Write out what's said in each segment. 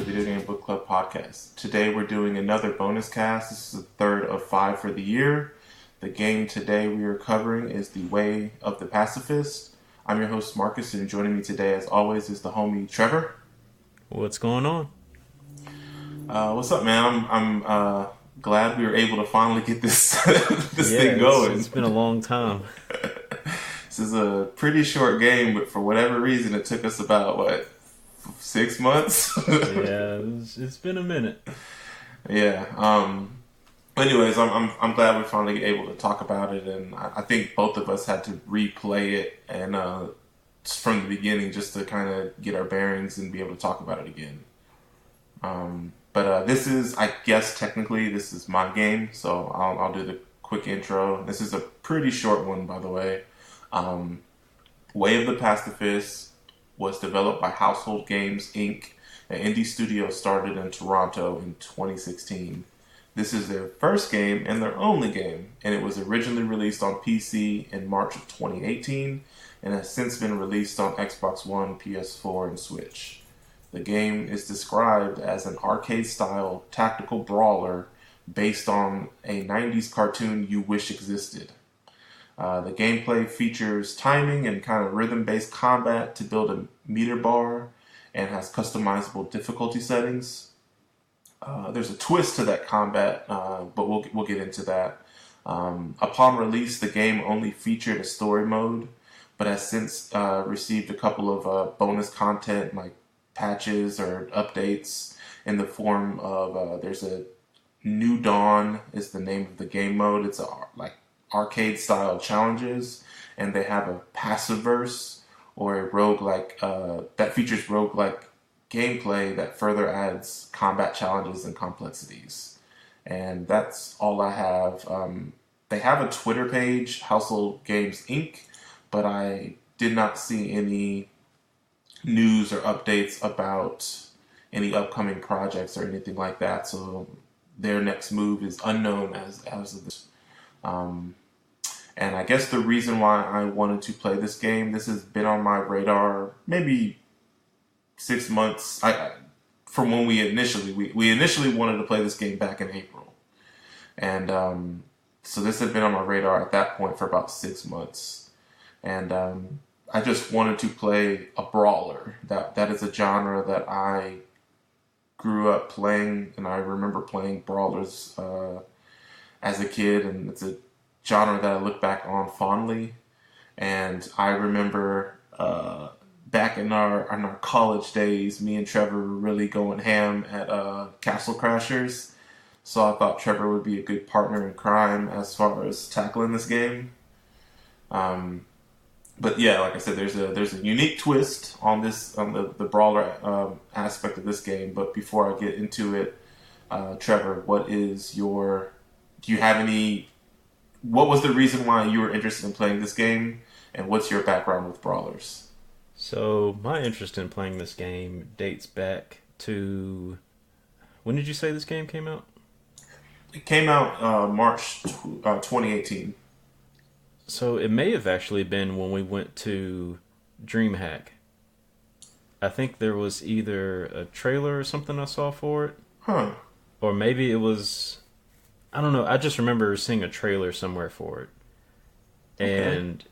Video Game Book Club podcast. Today we're doing another bonus cast. This is the third of 5 for the year. The game today we are covering is The Way of the Pacifist. I'm your host Marcus, and joining me today as always is the homie Trevor. What's going on? What's up, man? I'm glad we were able to finally get this thing going. It's been a long time. This is a pretty short game, but for whatever reason it took us about 6 months? Yeah, it's been a minute. Yeah. Anyways, I'm glad we're finally able to talk about it, and I think both of us had to replay it and from the beginning just to kind of get our bearings and be able to talk about it again. But this is, I guess technically this is my game, so I'll do the quick intro. This is a pretty short one, by the way. Way of the Pacifist was developed by Household Games, Inc., an indie studio started in Toronto in 2016. This is their first game and their only game, and it was originally released on PC in March of 2018 and has since been released on Xbox One, PS4, and Switch. The game is described as an arcade-style tactical brawler based on a 90s cartoon you wish existed. The gameplay features timing and kind of rhythm-based combat to build a meter bar and has customizable difficulty settings. There's a twist to that combat, but we'll get into that. Upon release, the game only featured a story mode, but has since received a couple of bonus content like patches or updates in the form of there's a New Dawn is the name of the game mode. It's arcade style challenges, and they have a Passiverse or a roguelike that features roguelike gameplay that further adds combat challenges and complexities. And that's all I have. They have a Twitter page, Household Games Inc., but I did not see any news or updates about any upcoming projects or anything like that, so their next move is unknown as of this. And I guess the reason why I wanted to play this game, this has been on my radar maybe 6 months. From when we initially wanted to play this game back in April, and so this had been on my radar at that point for about 6 months, and I just wanted to play a brawler. That is a genre that I grew up playing, and I remember playing brawlers as a kid, and it's a genre that I look back on fondly. And I remember back in our college days, me and Trevor were really going ham at Castle Crashers. So I thought Trevor would be a good partner in crime as far as tackling this game. But yeah, like I said, there's a unique twist on the brawler aspect of this game. But before I get into it, Trevor, what was the reason why you were interested in playing this game, and what's your background with brawlers? So my interest in playing this game dates back to, when did you say this game came out? It came out March 2018. So it may have actually been when we went to DreamHack. I think there was either a trailer or something I saw for it. Huh. Or maybe it was, I don't know. I just remember seeing a trailer somewhere for it. Okay. And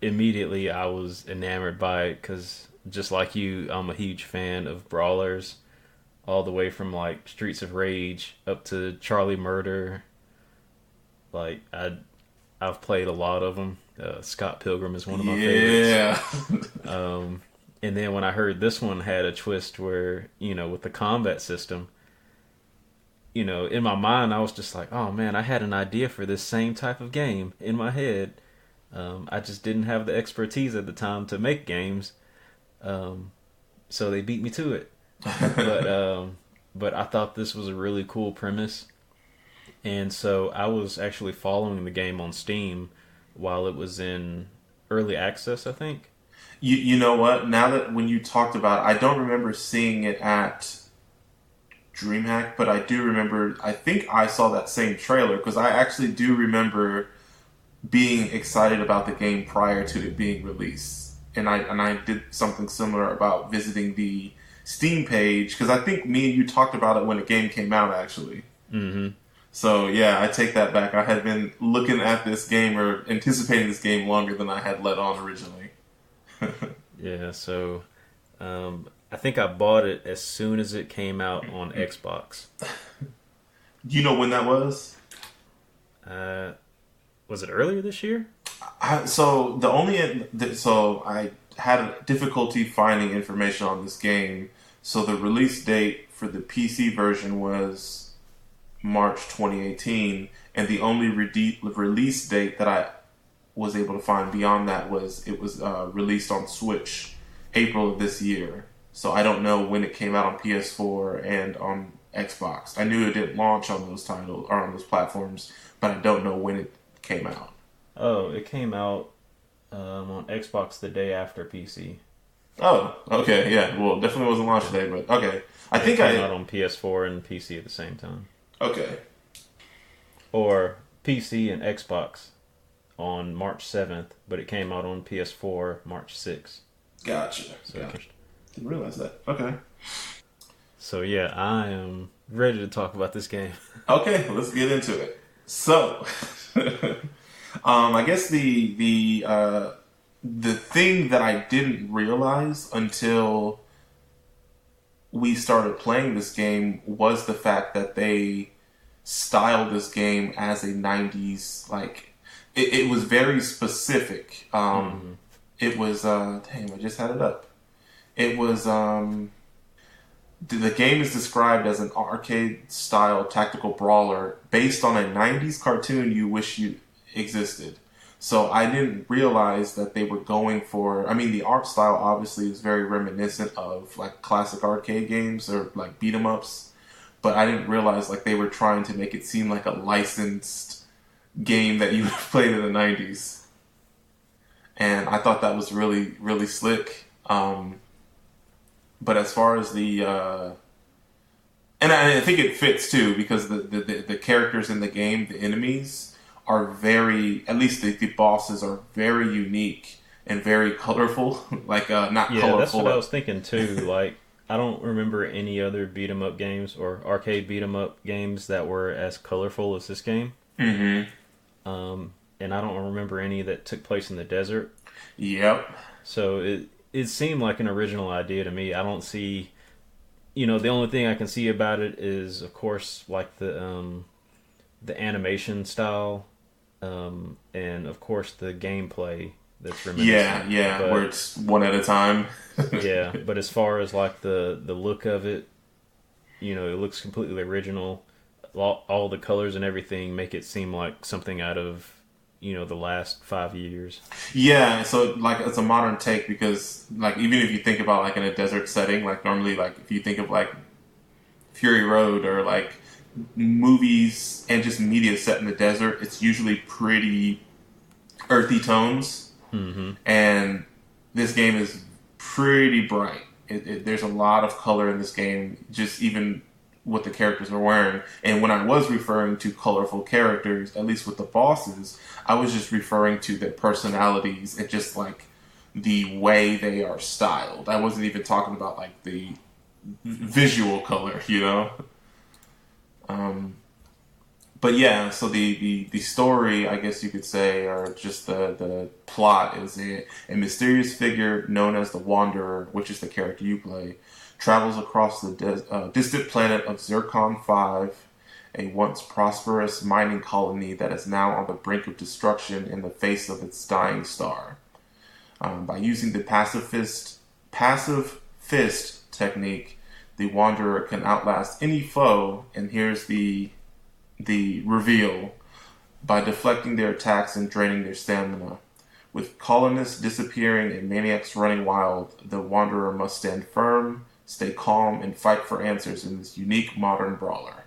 immediately I was enamored by it because, just like you, I'm a huge fan of brawlers. All the way from like Streets of Rage up to Charlie Murder. Like, I've played a lot of them. Scott Pilgrim is one of my favorites. Yeah. And then when I heard this one had a twist where, with the combat system, in my mind, I was just like, oh man, I had an idea for this same type of game in my head. I just didn't have the expertise at the time to make games. So they beat me to it. But I thought this was a really cool premise. And so I was actually following the game on Steam while it was in early access, I think. You know what? Now that when you talked about it, I don't remember seeing it at DreamHack, but I do remember, I think I saw that same trailer, because I actually do remember being excited about the game prior to it being released. And I did something similar about visiting the Steam page because I think me and you talked about it when the game came out, actually. Mm-hmm. So yeah, I take that back. I had been looking at this game or anticipating this game longer than I had let on originally. Yeah, so I think I bought it as soon as it came out on Xbox. Do you know when that was? Uh, was it earlier this year? So I had difficulty finding information on this game. So the release date for the PC version was March 2018, and the only release date that I was able to find beyond that was it was released on Switch April of this year. So I don't know when it came out on PS4 and on Xbox. I knew it didn't launch on those titles or on those platforms, but I don't know when it came out. Oh, it came out on Xbox the day after PC. Oh, okay, yeah. Well, definitely wasn't launch day, but okay. I think It came out on PS4 and PC at the same time. Okay. Or PC and Xbox on March 7th, but it came out on PS4 March 6th. Gotcha. So Gotcha. Didn't realize that. Okay. So yeah, I am ready to talk about this game. Okay, let's get into it. So, I guess the thing that I didn't realize until we started playing this game was the fact that they styled this game as a 90s, like, it was very specific. It was, dang, I just had it up. It was, the game is described as an arcade-style tactical brawler based on a 90s cartoon you wish you existed. So I didn't realize that they were going for... I mean, the art style obviously is very reminiscent of like classic arcade games or like beat-em-ups, but I didn't realize like they were trying to make it seem like a licensed game that you played in the 90s. And I thought that was really, really slick. But as far as the... and I think it fits too, because the characters in the game, the enemies, are very... At least the bosses are very unique and very colorful. Like, not Yeah, colorful. that's what I was thinking too. Like, I don't remember any other beat 'em up games or arcade beat 'em up games that were as colorful as this game. Mm-hmm. And I don't remember any that took place in the desert. Yep. So it seemed like an original idea to me. I don't see, the only thing I can see about it is, of course, like the animation style, and of course the gameplay that's reminiscent. Yeah, where it's one at a time. Yeah, but as far as like the look of it, it looks completely original. All the colors and everything make it seem like something out of the last 5 years. Yeah, so like it's a modern take because like even if you think about like in a desert setting, like normally like if you think of like Fury Road or like movies and just media set in the desert, it's usually pretty earthy tones. Mm-hmm. And this game is pretty bright. There's a lot of color in this game, just even what the characters are wearing. And when I was referring to colorful characters, at least with the bosses, I was just referring to their personalities and just like the way they are styled. I wasn't even talking about like the visual color, But yeah, so the story, I guess you could say, or just the plot is a mysterious figure known as the Wanderer, which is the character you play, travels across the distant planet of Zircon 5, a once prosperous mining colony that is now on the brink of destruction in the face of its dying star. By using the passive fist technique, the Wanderer can outlast any foe, and here's the reveal, by deflecting their attacks and draining their stamina. With colonists disappearing and maniacs running wild, the Wanderer must stand firm, stay calm, and fight for answers in this unique modern brawler.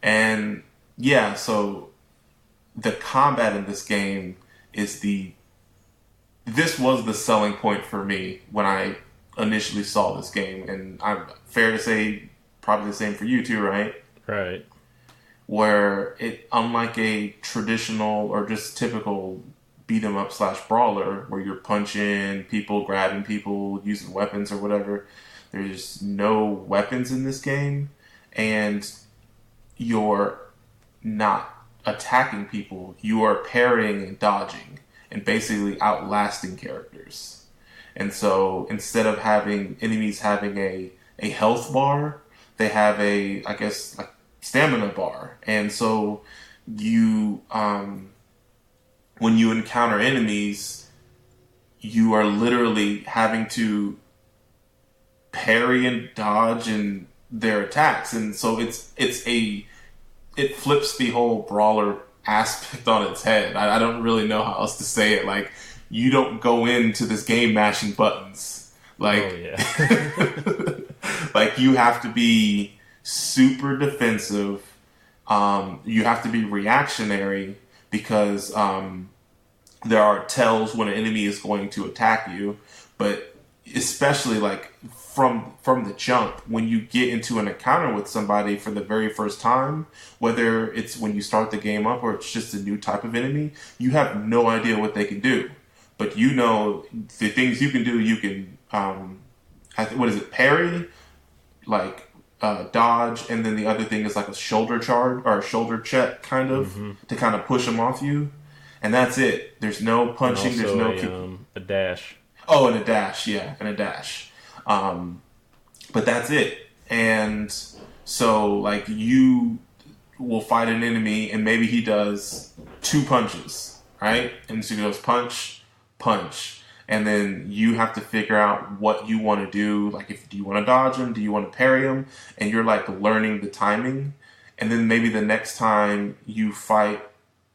And yeah, so the combat in this game is this was the selling point for me when I initially saw this game, and I'm fair to say probably the same for you too, right? Right. Where it, unlike a traditional or just typical beat 'em up slash brawler where you're punching people, grabbing people, using weapons or whatever. There's no weapons in this game, and you're not attacking people. You are parrying and dodging, and basically outlasting characters. And so instead of having enemies having a health bar, they have a, I guess, like stamina bar. And so you when you encounter enemies, you are literally having to parry and dodge and their attacks. And so it flips the whole brawler aspect on its head. I don't really know how else to say it. Like, you don't go into this game mashing buttons. Like, Oh yeah. like you have to be super defensive. You have to be reactionary because there are tells when an enemy is going to attack you. But especially like from the jump, when you get into an encounter with somebody for the very first time, whether it's when you start the game up or it's just a new type of enemy, you have no idea what they can do. But you know the things you can do. You can what is it, parry, like dodge, and then the other thing is like a shoulder charge or a shoulder check, kind of to kind of push them off you, and that's it. There's no And punching. There's also no a dash. Oh, and a dash, yeah, and a dash. But that's it. And so, like, you will fight an enemy, and maybe he does 2 punches, right? And so he goes punch, punch. And then you have to figure out what you want to do. Like, do you want to dodge him? Do you want to parry him? And you're, like, learning the timing. And then maybe the next time you fight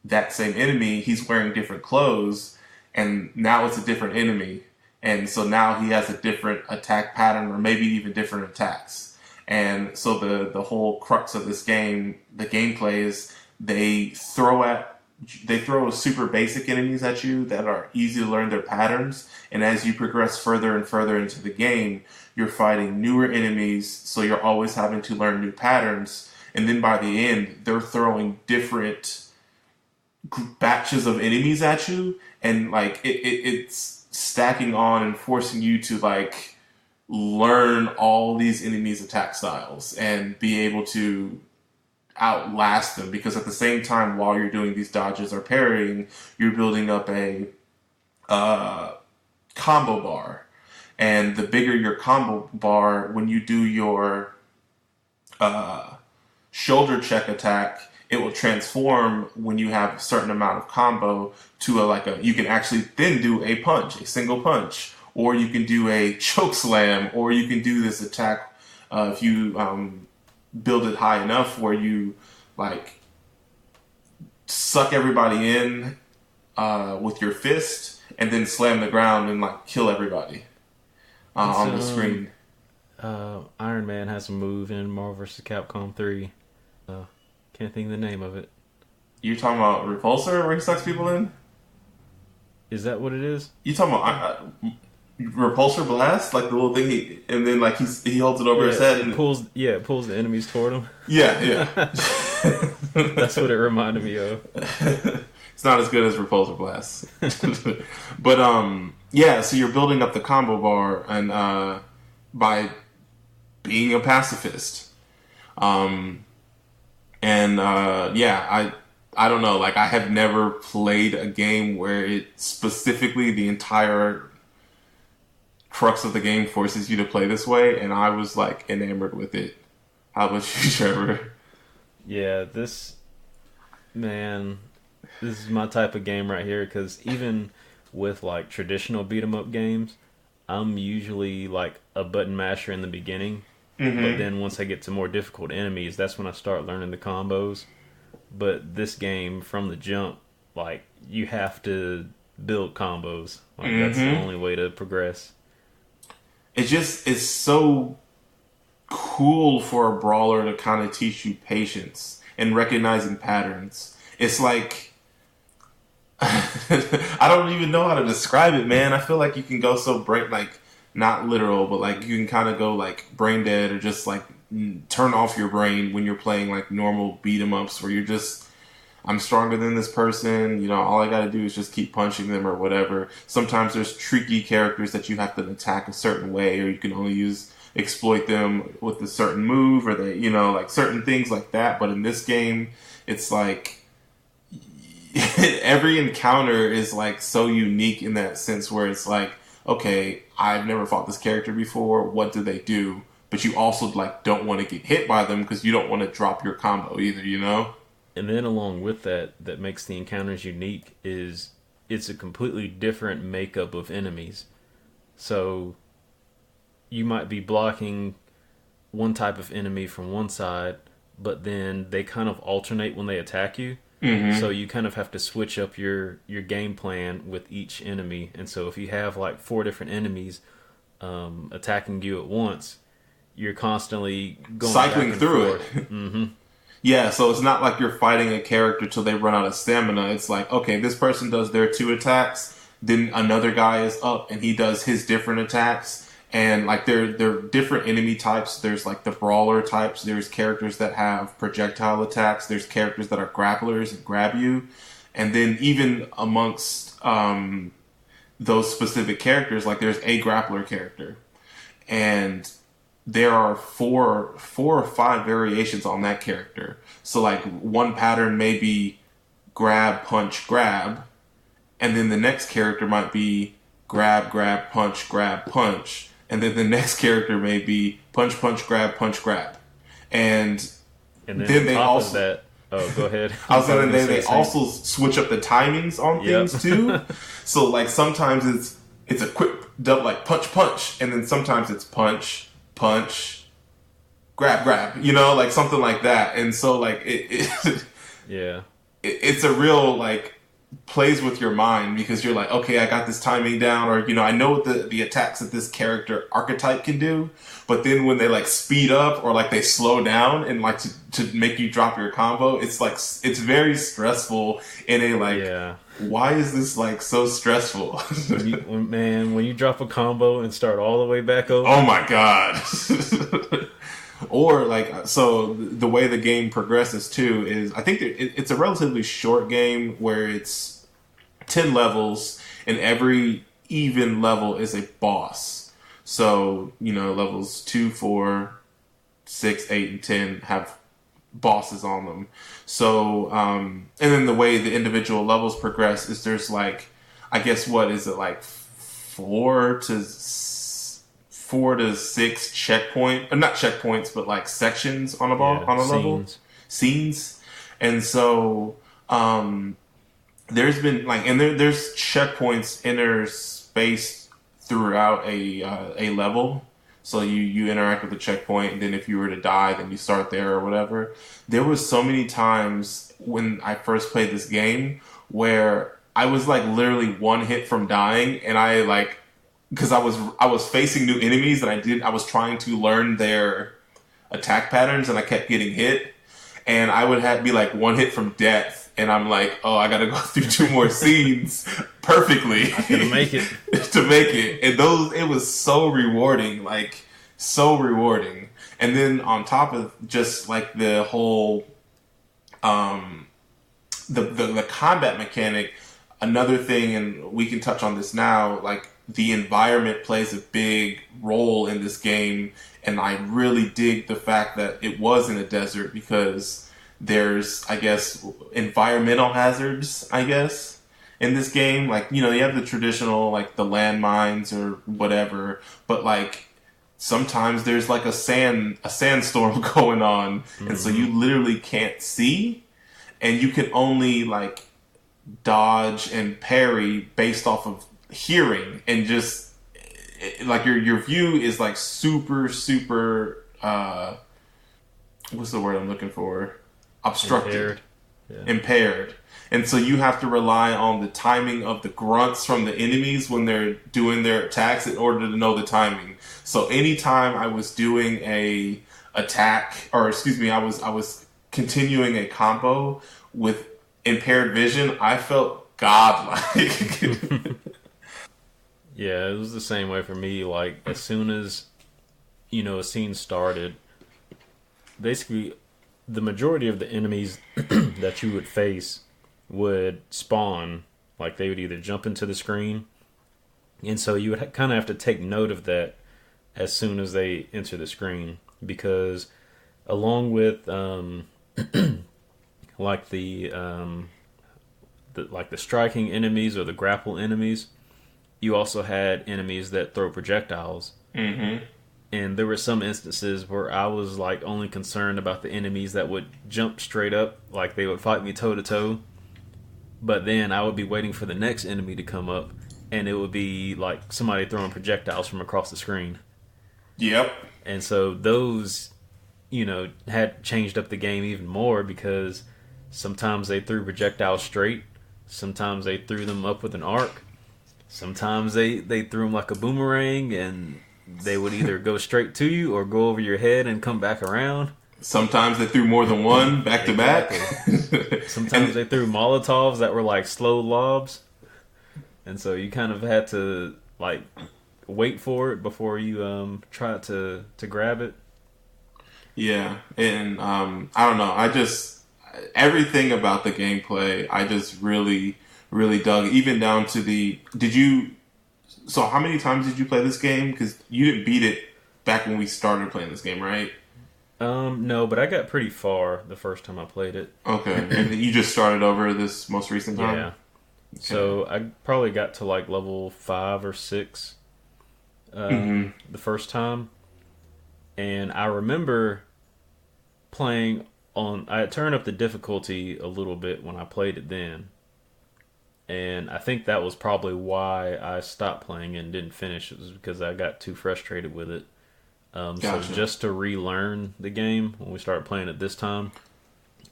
that same enemy, he's wearing different clothes, and now it's a different enemy. And so now he has a different attack pattern, or maybe even different attacks. And so the whole crux of this game, the gameplay is they throw super basic enemies at you that are easy to learn their patterns. And as you progress further and further into the game, you're fighting newer enemies, so you're always having to learn new patterns. And then by the end, they're throwing different batches of enemies at you, and like it's stacking on and forcing you to like learn all these enemies' attack styles and be able to outlast them, because at the same time while you're doing these dodges or parrying, you're building up a combo bar. And the bigger your combo bar, when you do your shoulder check attack, it will transform when you have a certain amount of combo to you can actually then do a punch, a single punch, or you can do a choke slam, or you can do this attack if you build it high enough where you like suck everybody in with your fist and then slam the ground and like kill everybody on the screen. Iron Man has a move in Marvel vs. Capcom 3. Can't think of the name of it. You're talking about Repulsor, where he sucks people in? Is that what it is? You talking about Repulsor Blast, like the little thing, and then like he holds it over his head and it pulls the enemies toward him. Yeah. That's what it reminded me of. It's not as good as Repulsor Blast, but yeah. So you're building up the combo bar, and by being a pacifist, I don't know. Like, I have never played a game where it specifically the entire crux of the game forces you to play this way, and I was like enamored with it. How about you, Trevor? Yeah, this is my type of game right here, because even with like traditional beat 'em up games, I'm usually like a button masher in the beginning, but then once I get to more difficult enemies, that's when I start learning the combos. But this game, from the jump, like, you have to build combos. Like, that's the only way to progress. It just is so cool for a brawler to kind of teach you patience and recognizing patterns. It's like, I don't even know how to describe it, man. I feel like you can go so like, not literal, but like you can kind of go like brain dead, or just like turn off your brain when you're playing like normal beat 'em ups, where you're just, I'm stronger than this person. You know, all I got to do is just keep punching them or whatever. Sometimes there's tricky characters that you have to attack a certain way, or you can only exploit them with a certain move, or they, you know, like certain things like that. But in this game, it's like every encounter is like so unique in that sense where it's like, okay, I've never fought this character before. What do they do? But you also like don't want to get hit by them because you don't want to drop your combo either, you know? And then along with that, that makes the encounters unique is it's a completely different makeup of enemies. So you might be blocking one type of enemy from one side, but then they kind of alternate when they attack you. Mm-hmm. So you kind of have to switch up your game plan with each enemy. And so if you have like four different enemies attacking you at once, you're constantly going back Cycling and through forth. it. Mm-hmm. Yeah, so it's not like you're fighting a character till they run out of stamina. It's like, okay, this person does their two attacks, then another guy is up and he does his different attacks. And like they're different enemy types. There's like the brawler types. There's characters that have projectile attacks. There's characters that are grapplers and grab you. And then even amongst those specific characters, like there's a grappler character. And there are four or five variations on that character. So like one pattern may be grab, punch, grab, and then the next character might be grab, grab, punch, and then the next character may be punch, punch, grab. And And then then on they top of also that, oh, go ahead. I was gonna say say they something. also switch up the timings on Yep. things too. So like sometimes it's a quick double like punch, and then sometimes it's punch, grab, you know, like something like that. And so like Yeah. it's a real like plays with your mind because you're like, okay, I got this timing down, or you know, I know what the attacks that this character archetype can do, but then when they like speed up or like they slow down and like to make you drop your combo, it's like it's very stressful in a like, Yeah. why is this like so stressful? When you drop a combo and start all the way back over. Oh my god. Or like so the way the game progresses too is I think it's a relatively short game where it's 10 levels and every even level is a boss. So, you know, levels 2, 4, 6, 8, and 10 have bosses on them. So, and then the way the individual levels progress is there's like, I guess what is it like 4 to 6 checkpoint, not checkpoints, but like sections on a Yeah, on a level, scenes. scenes, and so there's been like, and there's checkpoints interspaced throughout a level. So you interact with the checkpoint, and then if you were to die, then you start there or whatever. There was so many times when I first played this game where I was like literally one hit from dying, and I like because I was facing new enemies and I was trying to learn their attack patterns and I kept getting hit, and I would have be like one hit from death. And I'm like, oh, I gotta go through 2 more scenes perfectly Gonna make it. to make it. And those, it was so rewarding, like so rewarding. And then on top of just like the whole, the combat mechanic, another thing, and we can touch on this now, like the environment plays a big role in this game. And I really dig the fact that it was in a desert because there's, I guess, environmental hazards, I guess, in this game. Like, you know, you have the traditional, like, the landmines or whatever, but, like, sometimes there's, like, a sandstorm going on, and so you literally can't see, and you can only, like, dodge and parry based off of hearing, and just, like, your view is, like, super, what's the word I'm looking for? Obstructed, impaired. And so you have to rely on the timing of the grunts from the enemies when they're doing their attacks in order to know the timing. So anytime I was doing a attack, or excuse me, I was continuing a combo with impaired vision, I felt godlike. Yeah, it was the same way for me. Like, as soon as, you know, a scene started, basically the majority of the enemies that you would face would spawn, like they would either jump into the screen, and so you would kind of have to take note of that as soon as they enter the screen, because along with like the striking enemies or the grapple enemies, you also had enemies that throw projectiles. Mm-hmm. And there were some instances where I was like only concerned about the enemies that would jump straight up, like they would fight me toe to toe. But then I would be waiting for the next enemy to come up, and it would be like somebody throwing projectiles from across the screen. Yep. And so those, had changed up the game even more, because sometimes they threw projectiles straight, sometimes they threw them up with an arc, sometimes they threw them like a boomerang, and they would either go straight to you or go over your head and come back around. Sometimes they threw more than one back to back. Sometimes they threw Molotovs that were like slow lobs. And so you kind of had to like wait for it before you try to grab it. Yeah, and I don't know. Everything about the gameplay, I just really, really dug. Even down to So how many times did you play this game? Because you didn't beat it back when we started playing this game, right? No, but I got pretty far the first time I played it. Okay, and you just started over this most recent time? Yeah. Okay. So I probably got to like level 5 or 6 the first time. And I remember playing I had turned up the difficulty a little bit when I played it then. And I think that was probably why I stopped playing and didn't finish. It was because I got too frustrated with it. Gotcha. So just to relearn the game when we started playing it this time,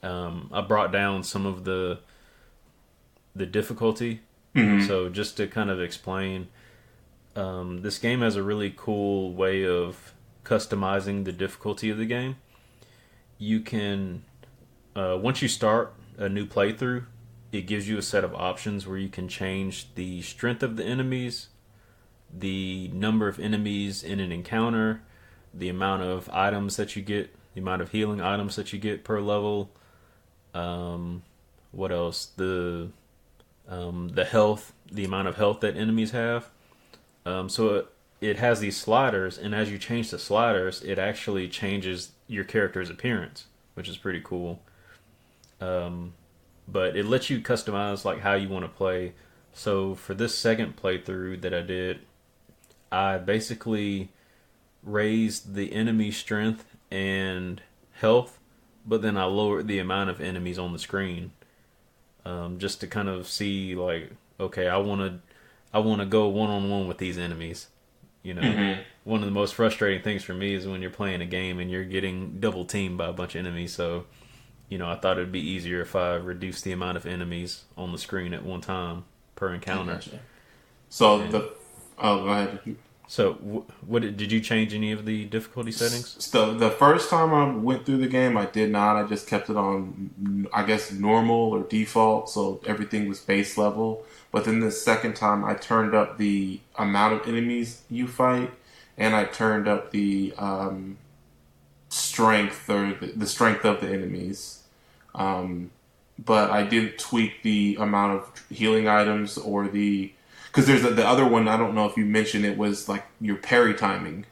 I brought down some of the difficulty. Mm-hmm. So just to kind of explain, this game has a really cool way of customizing the difficulty of the game. You can, once you start a new playthrough, it gives you a set of options where you can change the strength of the enemies, the number of enemies in an encounter, the amount of items that you get, the amount of healing items that you get per level. What else? The health, the amount of health that enemies have. So it has these sliders, and as you change the sliders, it actually changes your character's appearance, which is pretty cool. But it lets you customize like how you want to play. So for this second playthrough that I did, I basically raised the enemy strength and health, but then I lowered the amount of enemies on the screen, just to kind of see like, okay, I want to go one-on-one with these enemies. One of the most frustrating things for me is when you're playing a game and you're getting double teamed by a bunch of enemies. So I thought it'd be easier if I reduced the amount of enemies on the screen at one time per encounter. Gotcha. So go ahead. So did you change any of the difficulty settings? So the first time I went through the game, I did not. I just kept it on, I guess, normal or default, so everything was base level. But then the second time, I turned up the amount of enemies you fight, and I turned up the strength or the strength of the enemies. But I didn't tweak the amount of healing items or because there's the other one. I don't know if you mentioned it was like your parry timing.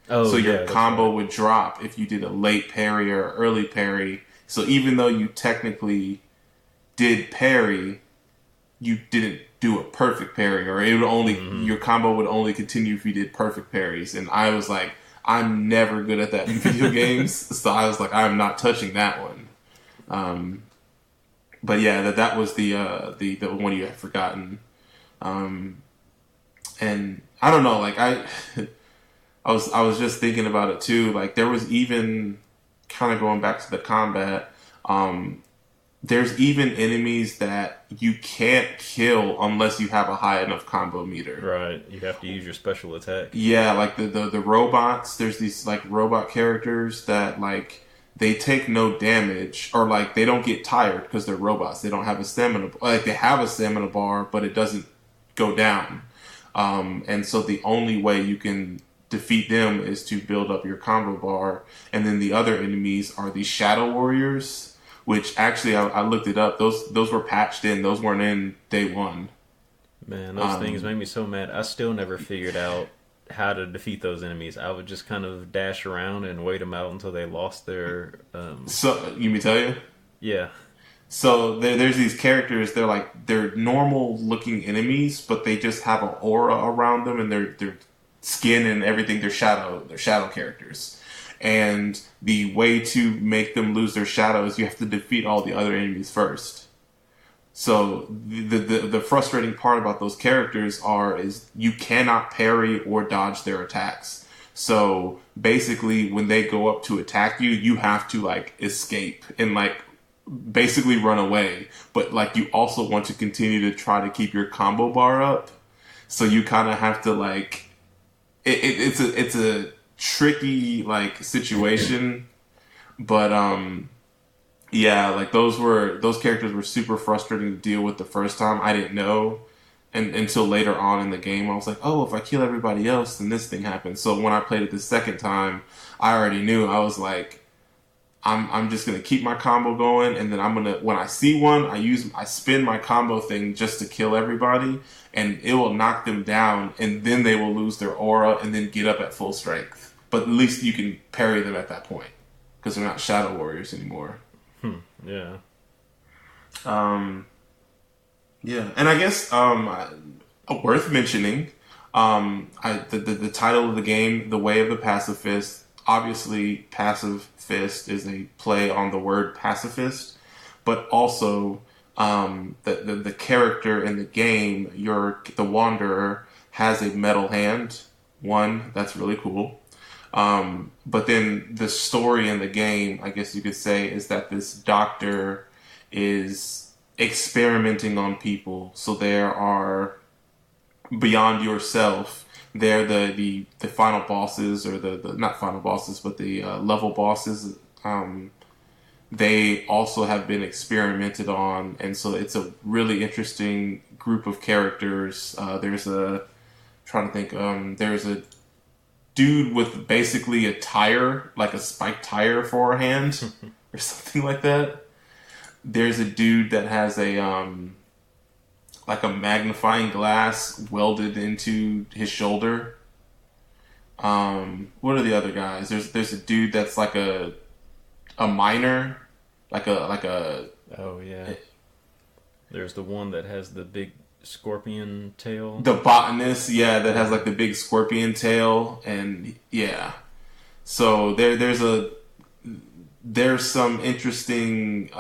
Oh, so yeah, your combo would drop if you did a late parry or early parry. So even though you technically did parry, you didn't do a perfect parry, or it would only your combo would only continue if you did perfect parries. And I was like, I'm never good at that in video games, so I was like, I'm not touching that one. But yeah, that was the one you had forgotten. And I don't know, like I was just thinking about it too. Like there was even kind of going back to the combat. There's even enemies that you can't kill unless you have a high enough combo meter. Right, you have to use your special attack. Yeah, like the robots. There's these like robot characters that like they take no damage, or like they don't get tired because they're robots. They don't have a stamina. Like they have a stamina bar, but it doesn't go down. And so the only way you can defeat them is to build up your combo bar, and then the other enemies are the Shadow Warriors, which actually I looked it up. Those were patched in. Those weren't in day one. Man, those things make me so mad. I still never figured out how to defeat those enemies. I would just kind of dash around and wait them out until they lost their. So you me tell you? Yeah. So there's these characters. They're normal looking enemies, but they just have an aura around them, and their skin and everything. They're shadow characters. And the way to make them lose their shadow is you have to defeat all the other enemies first. So the frustrating part about those characters is you cannot parry or dodge their attacks. So basically, when they go up to attack you, you have to like escape and like basically run away. But like you also want to continue to try to keep your combo bar up. So you kind of have to like it's a tricky like situation, but yeah, like those characters were super frustrating to deal with the first time. I didn't know until later on in the game. I was like, oh, if I kill everybody else, then this thing happens. So when I played it the second time, I already knew. I was like, I'm just gonna keep my combo going, and then when I see one, I spin my combo thing just to kill everybody, and it will knock them down, and then they will lose their aura and then get up at full strength. But at least you can parry them at that point because they're not Shadow Warriors anymore. Yeah. Yeah, and I guess worth mentioning, the title of the game, "The Way of the Pacifist." Obviously, Passive Fist is a play on the word pacifist, but also the character in the game, the Wanderer, has a metal hand. One, that's really cool. But then the story in the game, I guess you could say, is that this doctor is experimenting on people. So there are, beyond yourself, they're the final bosses, or the not final bosses, but the level bosses. They also have been experimented on, and so it's a really interesting group of characters. There's a dude with basically a tire, like a spiked tire for a hand, or something like that. There's a dude that has like a magnifying glass welded into his shoulder. What are the other guys? There's a dude that's like a miner, like a. Oh yeah. There's the one that has the big scorpion tail. The botanist, yeah, that has like the big scorpion tail, and yeah. So there's some interesting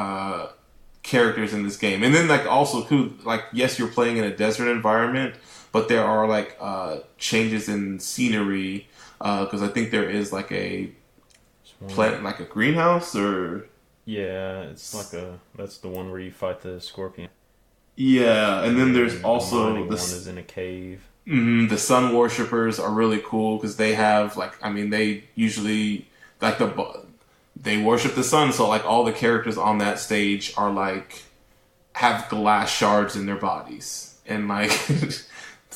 characters in this game, and then like also who, like, yes, you're playing in a desert environment, but there are like changes in scenery because I think there is like a plant, like a greenhouse, or yeah, it's like that's the one where you fight the scorpion. Yeah, and then there's also the one is in a cave. The sun worshippers are really cool because they have they usually like they worship the sun, so like all the characters on that stage are like have glass shards in their bodies, and like it's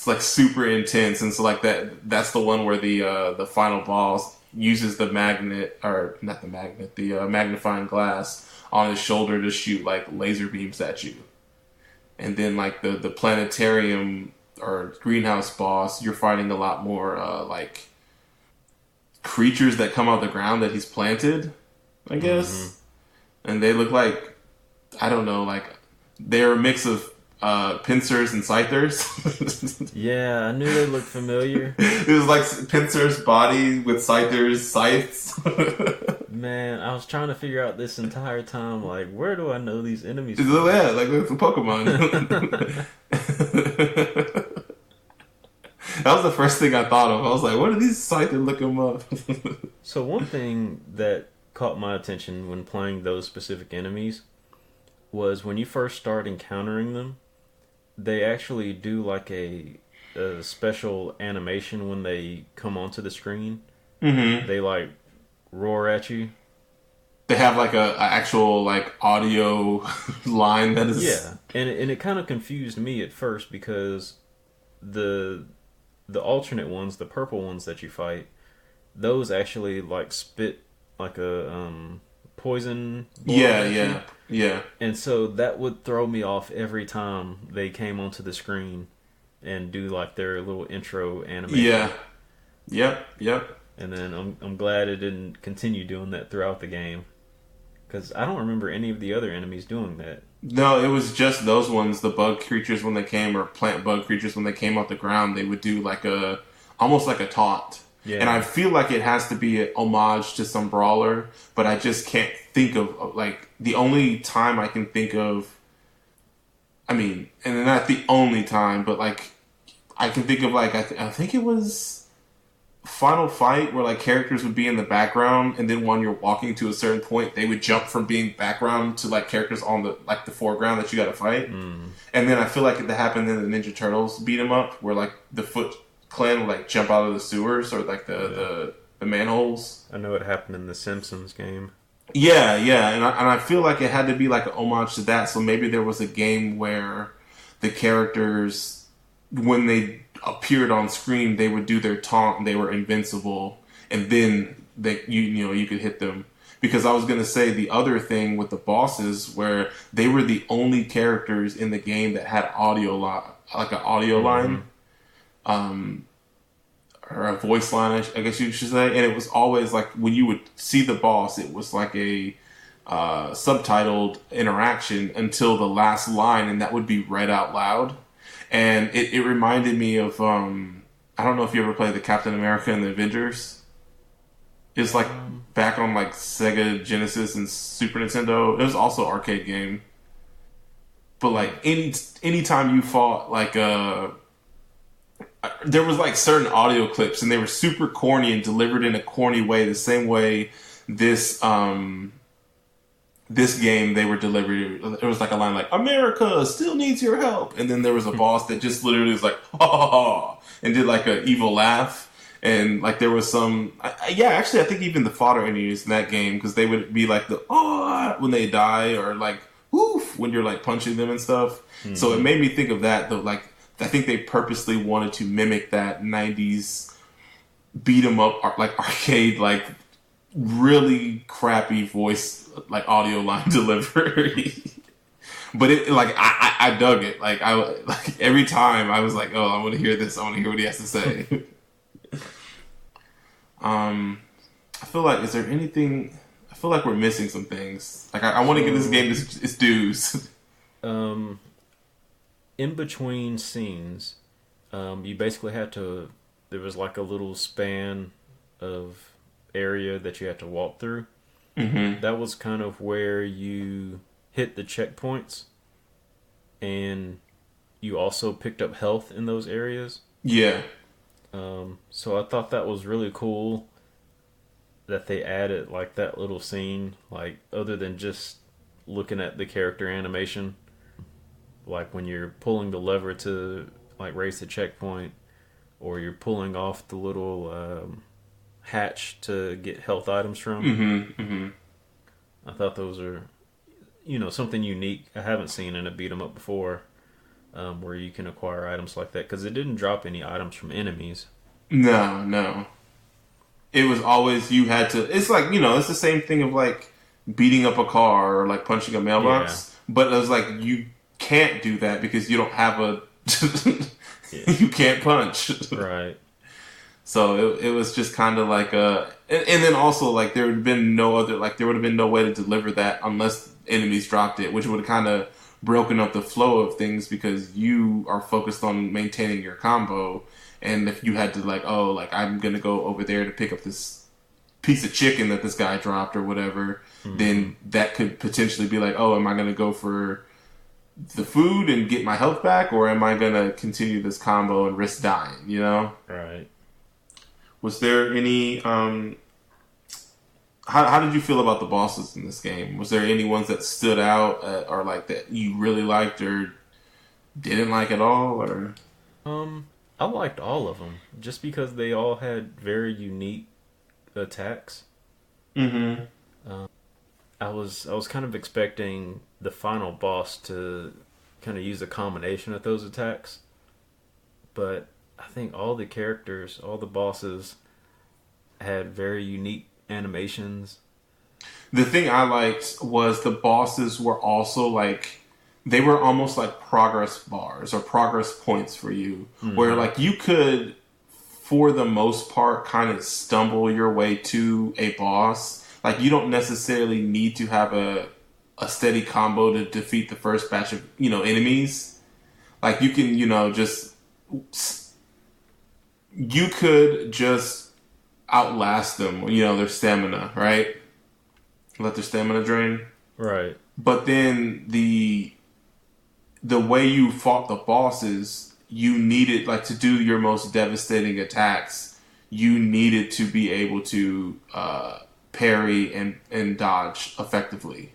like super intense, and so like that's the one where the final boss uses the magnet, or not the magnet, the magnifying glass on his shoulder to shoot like laser beams at you. And then, like, the planetarium or greenhouse boss, you're fighting a lot more, like, creatures that come out of the ground that he's planted, I guess. Mm-hmm. And they look like, I don't know, like, they're a mix of pincers and scythers. Yeah, I knew they looked familiar. It was like Pincer's body with scythers' scythes. Man, I was trying to figure out this entire time, like, where do I know these enemies from? Yeah, like it's a Pokemon. That was the first thing I thought of. I was like, what are these scythes? Look them up. So one thing that caught my attention when playing those specific enemies was when you first start encountering them, they actually do like a special animation when they come onto the screen. Mm-hmm. They like roar at you. They have like a actual like audio line that is, yeah, and it kind of confused me at first because the the alternate ones, the purple ones that you fight, those actually like spit like a poison blow Yeah, at you. yeah, yeah, And so that would throw me off every time they came onto the screen and do like their little intro yeah. animation. Yep, yep. And then I'm glad it didn't continue doing that throughout the game because I don't remember any of the other enemies doing that. No, it was just those ones, the bug creatures when they came, or plant bug creatures when they came off the ground. They would do like a, almost like a taunt. And I Yeah. feel like it has to be an homage to some brawler, but I just can't think of, like, the only time I can think of, I mean, and not the only time, but like, I can think of, like, I think it was Final Fight where like characters would be in the background, and then when you're walking to a certain point, they would jump from being background to like characters on the like the foreground that you got to fight. Mm. And then I feel like that happened in the Ninja Turtles beat 'em up, where like the Foot Clan would like jump out of the sewers or like the manholes. I know it happened in the Simpsons game. Yeah, yeah, and I feel like it had to be like an homage to that. So maybe there was a game where the characters, when they appeared on screen, they would do their taunt and they were invincible, and then you know you could hit them. Because I was gonna say the other thing with the bosses, where they were the only characters in the game that had like an audio line, um, or a voice line, I guess you should say. And it was always like when you would see the boss, it was like a subtitled interaction until the last line, and that would be read out loud. And it reminded me of I don't know if you ever played the Captain America and the Avengers. It's like back on like Sega Genesis and Super Nintendo. It was also an arcade game. But like anytime you fought like there was like certain audio clips, and they were super corny and delivered in a corny way, the same way this this game they were delivered. It was like a line like "America still needs your help," and then there was a boss that just literally was like "ha ha ha" and did like an evil laugh. And like there was some, yeah, actually I think even the fodder enemies in that game, because they would be like the "oh" when they die, or like "woof" when you're like punching them and stuff. Mm-hmm. So it made me think of that though. Like I think they purposely wanted to mimic that '90s beat 'em up like arcade, like really crappy voice like audio line delivery. But it like I dug it. Like like every time I was like, oh, I want to hear this. I want to hear what he has to say. I feel like, is there anything? I feel like we're missing some things. Like I want to give this game its dues. In between scenes, you basically had to. There was like a little span of area that you had to walk through. Mm-hmm. That was kind of where you hit the checkpoints, and you also picked up health in those areas. Yeah. So I thought that was really cool that they added like that little scene, like other than just looking at the character animation, like when you're pulling the lever to like raise the checkpoint, or you're pulling off the little hatch to get health items from. Mm-hmm. Mm-hmm. I thought those are, something unique I haven't seen in a beat 'em up before, where you can acquire items like that, because it didn't drop any items from enemies. No. It was always you had to. It's like it's the same thing of like beating up a car or like punching a mailbox. Yeah. But it was like you can't do that because you don't have a. You can't punch. Right. So it was just kind of like and then also like there would have been no other, like there would have been no way to deliver that unless enemies dropped it, which would have kind of broken up the flow of things, because you are focused on maintaining your combo. And if you had to like, oh, like I'm gonna go over there to pick up this piece of chicken that this guy dropped or whatever, then that could potentially be like, oh, am I gonna go for the food and get my health back, or am I gonna continue this combo and risk dying? Right. Was there any how did you feel about the bosses in this game? Was there any ones that stood out or like that you really liked or didn't like at all? Or I liked all of them just because they all had very unique attacks. Mm-hmm. I was kind of expecting the final boss to kind of use a combination of those attacks, but I think all the characters, all the bosses had very unique animations. The thing I liked was the bosses were also like they were almost like progress bars or progress points for you, where Mm-hmm. like you could, for the most part, kind of stumble your way to a boss. Like you don't necessarily need to have a steady combo to defeat the first batch of enemies. Like you can just you could just outlast them. Their stamina, right? Let their stamina drain. Right. But then the way you fought the bosses, you needed like to do your most devastating attacks. You needed to be able to parry and dodge effectively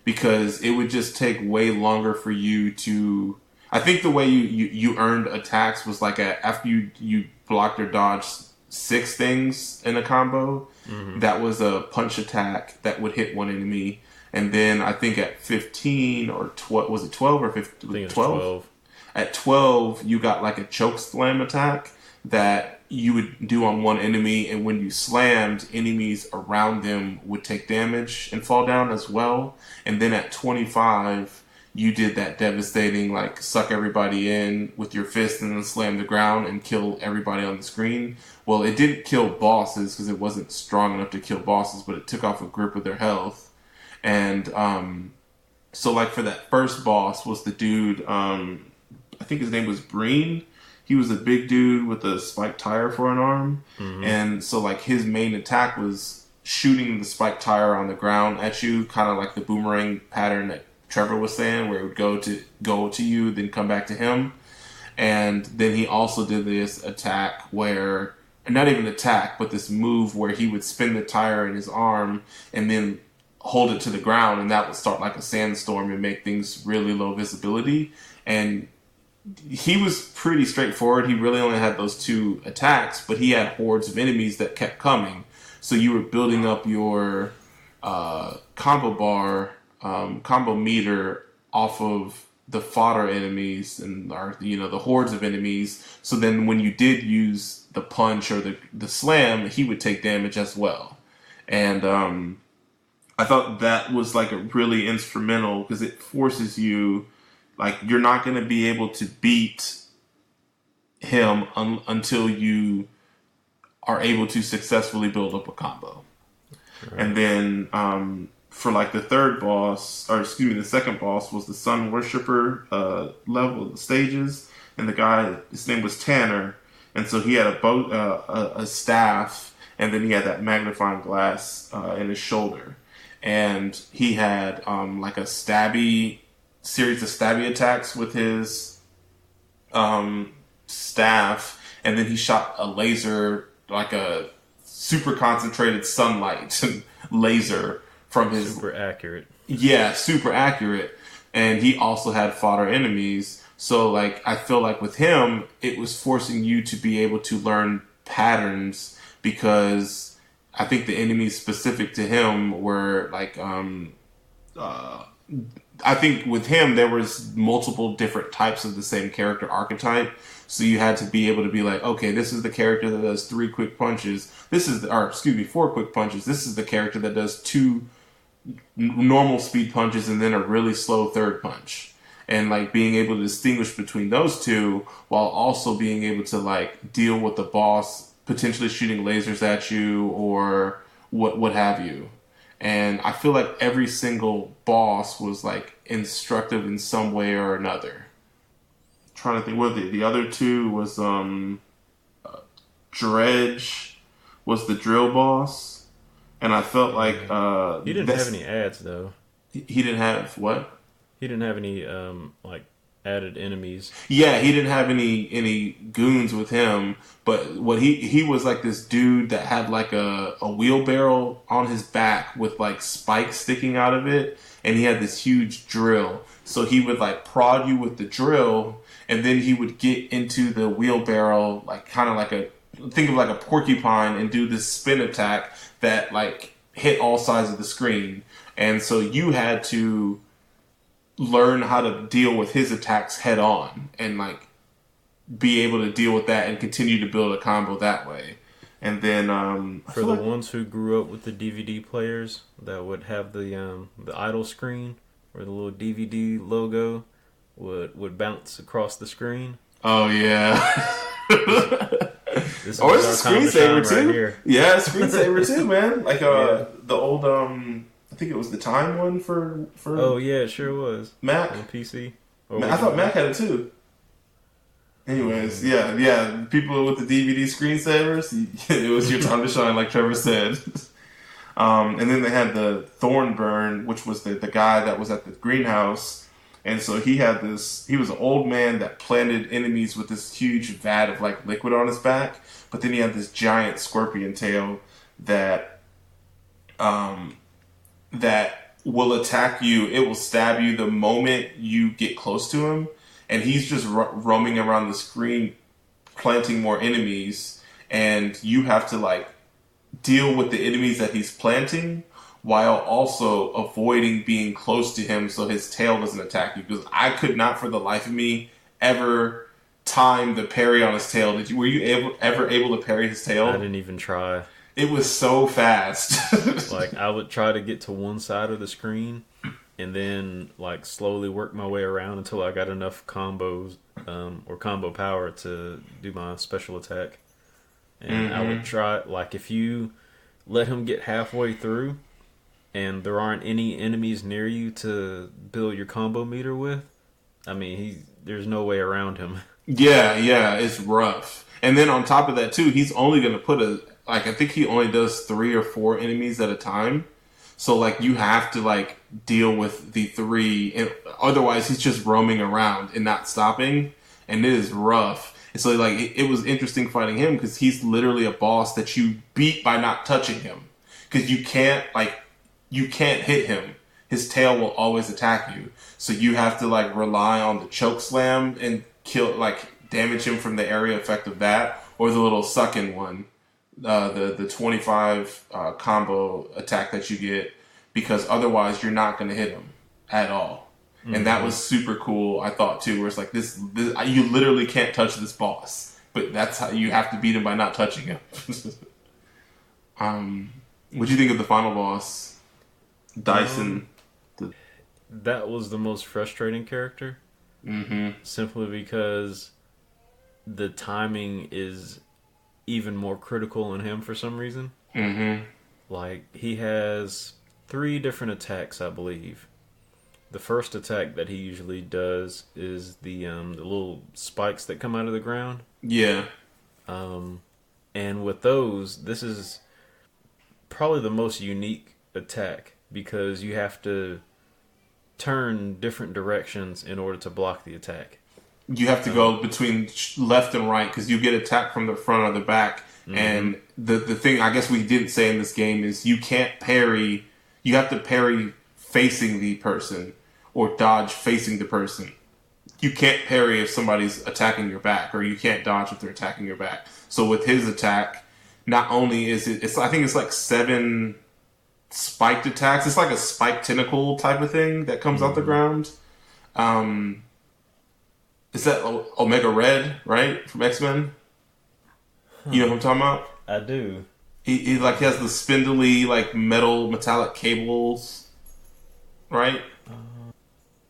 because it would just take way longer for you to. I think the way you earned attacks was like after you blocked or dodged six things in a combo. Mm-hmm. That was a punch attack that would hit one enemy, and then I think at 15 or 12, was it 12 or I think 15? it was 12? 12. At 12, you got like a choke slam attack that you would do on one enemy, and when you slammed, enemies around them would take damage and fall down as well. And then at 25, you did that devastating, like, suck everybody in with your fist and then slam the ground and kill everybody on the screen. Well, it didn't kill bosses because it wasn't strong enough to kill bosses, but it took off a grip of their health. And so, like, for that first boss was the dude, I think his name was Breen. He was a big dude with a spiked tire for an arm. Mm-hmm. And so, like, his main attack was shooting the spiked tire on the ground at you, kind of like the boomerang pattern that Trevor was saying, where it would go to you, then come back to him. And then he also did this attack where, not even attack, but this move where he would spin the tire in his arm and then hold it to the ground, and that would start like a sandstorm and make things really low visibility. And he was pretty straightforward. He really only had those two attacks, but he had hordes of enemies that kept coming. So you were building up your combo bar, combo meter off of the fodder enemies and the hordes of enemies. So then when you did use the punch or the slam, he would take damage as well. And I thought that was like a really instrumental because it forces you, like, you're not going to be able to beat him until you are able to successfully build up a combo. Right. And then for like the third boss, or excuse me, the second boss was the Sun Worshipper level stages, and the guy, his name was Tanner, and so he had a staff, and then he had that magnifying glass in his shoulder, and he had like a series of stabby attacks with his staff, and then he shot a laser, like a super concentrated sunlight laser from his... Super accurate. Yeah, super accurate. And he also had fodder enemies. So, like, I feel like with him, it was forcing you to be able to learn patterns because I think the enemies specific to him were, like, I think with him, there was multiple different types of the same character archetype. So you had to be able to be like, okay, this is the character that does 3 quick punches. 4 quick punches. This is the character that does 2 normal speed punches and then a really slow third punch. And like being able to distinguish between those two while also being able to like deal with the boss potentially shooting lasers at you or what have you. And I feel like every single boss was like instructive in some way or another. Trying to think what the other two was. Dredge was the drill boss, and I felt like he didn't have any ads though. He didn't have what? He didn't have any like added enemies. Yeah, he didn't have any goons with him. But what he was like this dude that had like a wheelbarrow on his back with like spikes sticking out of it, and he had this huge drill. So he would like prod you with the drill, and then he would get into the wheelbarrow, like kind of like think of like a porcupine, and do this spin attack that like hit all sides of the screen. And so you had to learn how to deal with his attacks head on and like be able to deal with that and continue to build a combo that way. And then for the ones who grew up with the DVD players that would have the idle screen where the little DVD logo would bounce across the screen. Oh yeah. This or it's a screensaver too. Right, yeah, screensaver too, man. Like the old I think it was the Time one for. Oh yeah, it sure was. Mac on PC. I thought Mac had it too. Anyways, yeah. People with the DVD screensavers, it was your time to shine, like Trevor said. And then they had the Thornburn, which was the guy that was at the greenhouse. And so he was an old man that planted enemies with this huge vat of like liquid on his back. But then he had this giant scorpion tail that will attack you. It will stab you the moment you get close to him. And he's just roaming around the screen, planting more enemies, and you have to like deal with the enemies that he's planting, while also avoiding being close to him so his tail doesn't attack you. Because I could not, for the life of me, ever time the parry on his tail. Were you ever able to parry his tail? I didn't even try. It was so fast. Like I would try to get to one side of the screen. And then, like, slowly work my way around until I got enough combos or combo power to do my special attack. And I would try, like, if you let him get halfway through and there aren't any enemies near you to build your combo meter with, I mean, there's no way around him. Yeah, it's rough. And then on top of that, too, he's only going to put I think he only does 3 or 4 enemies at a time. So, like, you have to, like, deal with the 3. And otherwise, he's just roaming around and not stopping. And it is rough. And so, like, it was interesting fighting him because he's literally a boss that you beat by not touching him. Because you can't hit him. His tail will always attack you. So you have to, like, rely on the choke slam and damage him from the area effect of that. Or the little suck-in one. The 25 combo attack that you get, because otherwise you're not going to hit him at all. Mm-hmm. And that was super cool, I thought, too, where it's like, this you literally can't touch this boss, but that's how you have to beat him, by not touching him. What'd you think of the final boss? Dyson. That was the most frustrating character. Mm-hmm. Simply because the timing is even more critical in him for some reason. Mm-hmm. Like, he has 3 different attacks, I believe. The first attack that he usually does is the little spikes that come out of the ground. Yeah. And with those, this is probably the most unique attack, because you have to turn different directions in order to block the attack. You have to go between left and right because you get attacked from the front or the back. Mm-hmm. And the thing I guess we didn't say in this game is you can't parry. You have to parry facing the person or dodge facing the person. You can't parry if somebody's attacking your back, or you can't dodge if they're attacking your back. So with his attack, not only is I think it's like 7 spiked attacks. It's like a spiked tentacle type of thing that comes out the ground. Is that Omega Red, right? From X-Men? You know what I'm talking about? I do. He like has the spindly, like, metallic cables, right?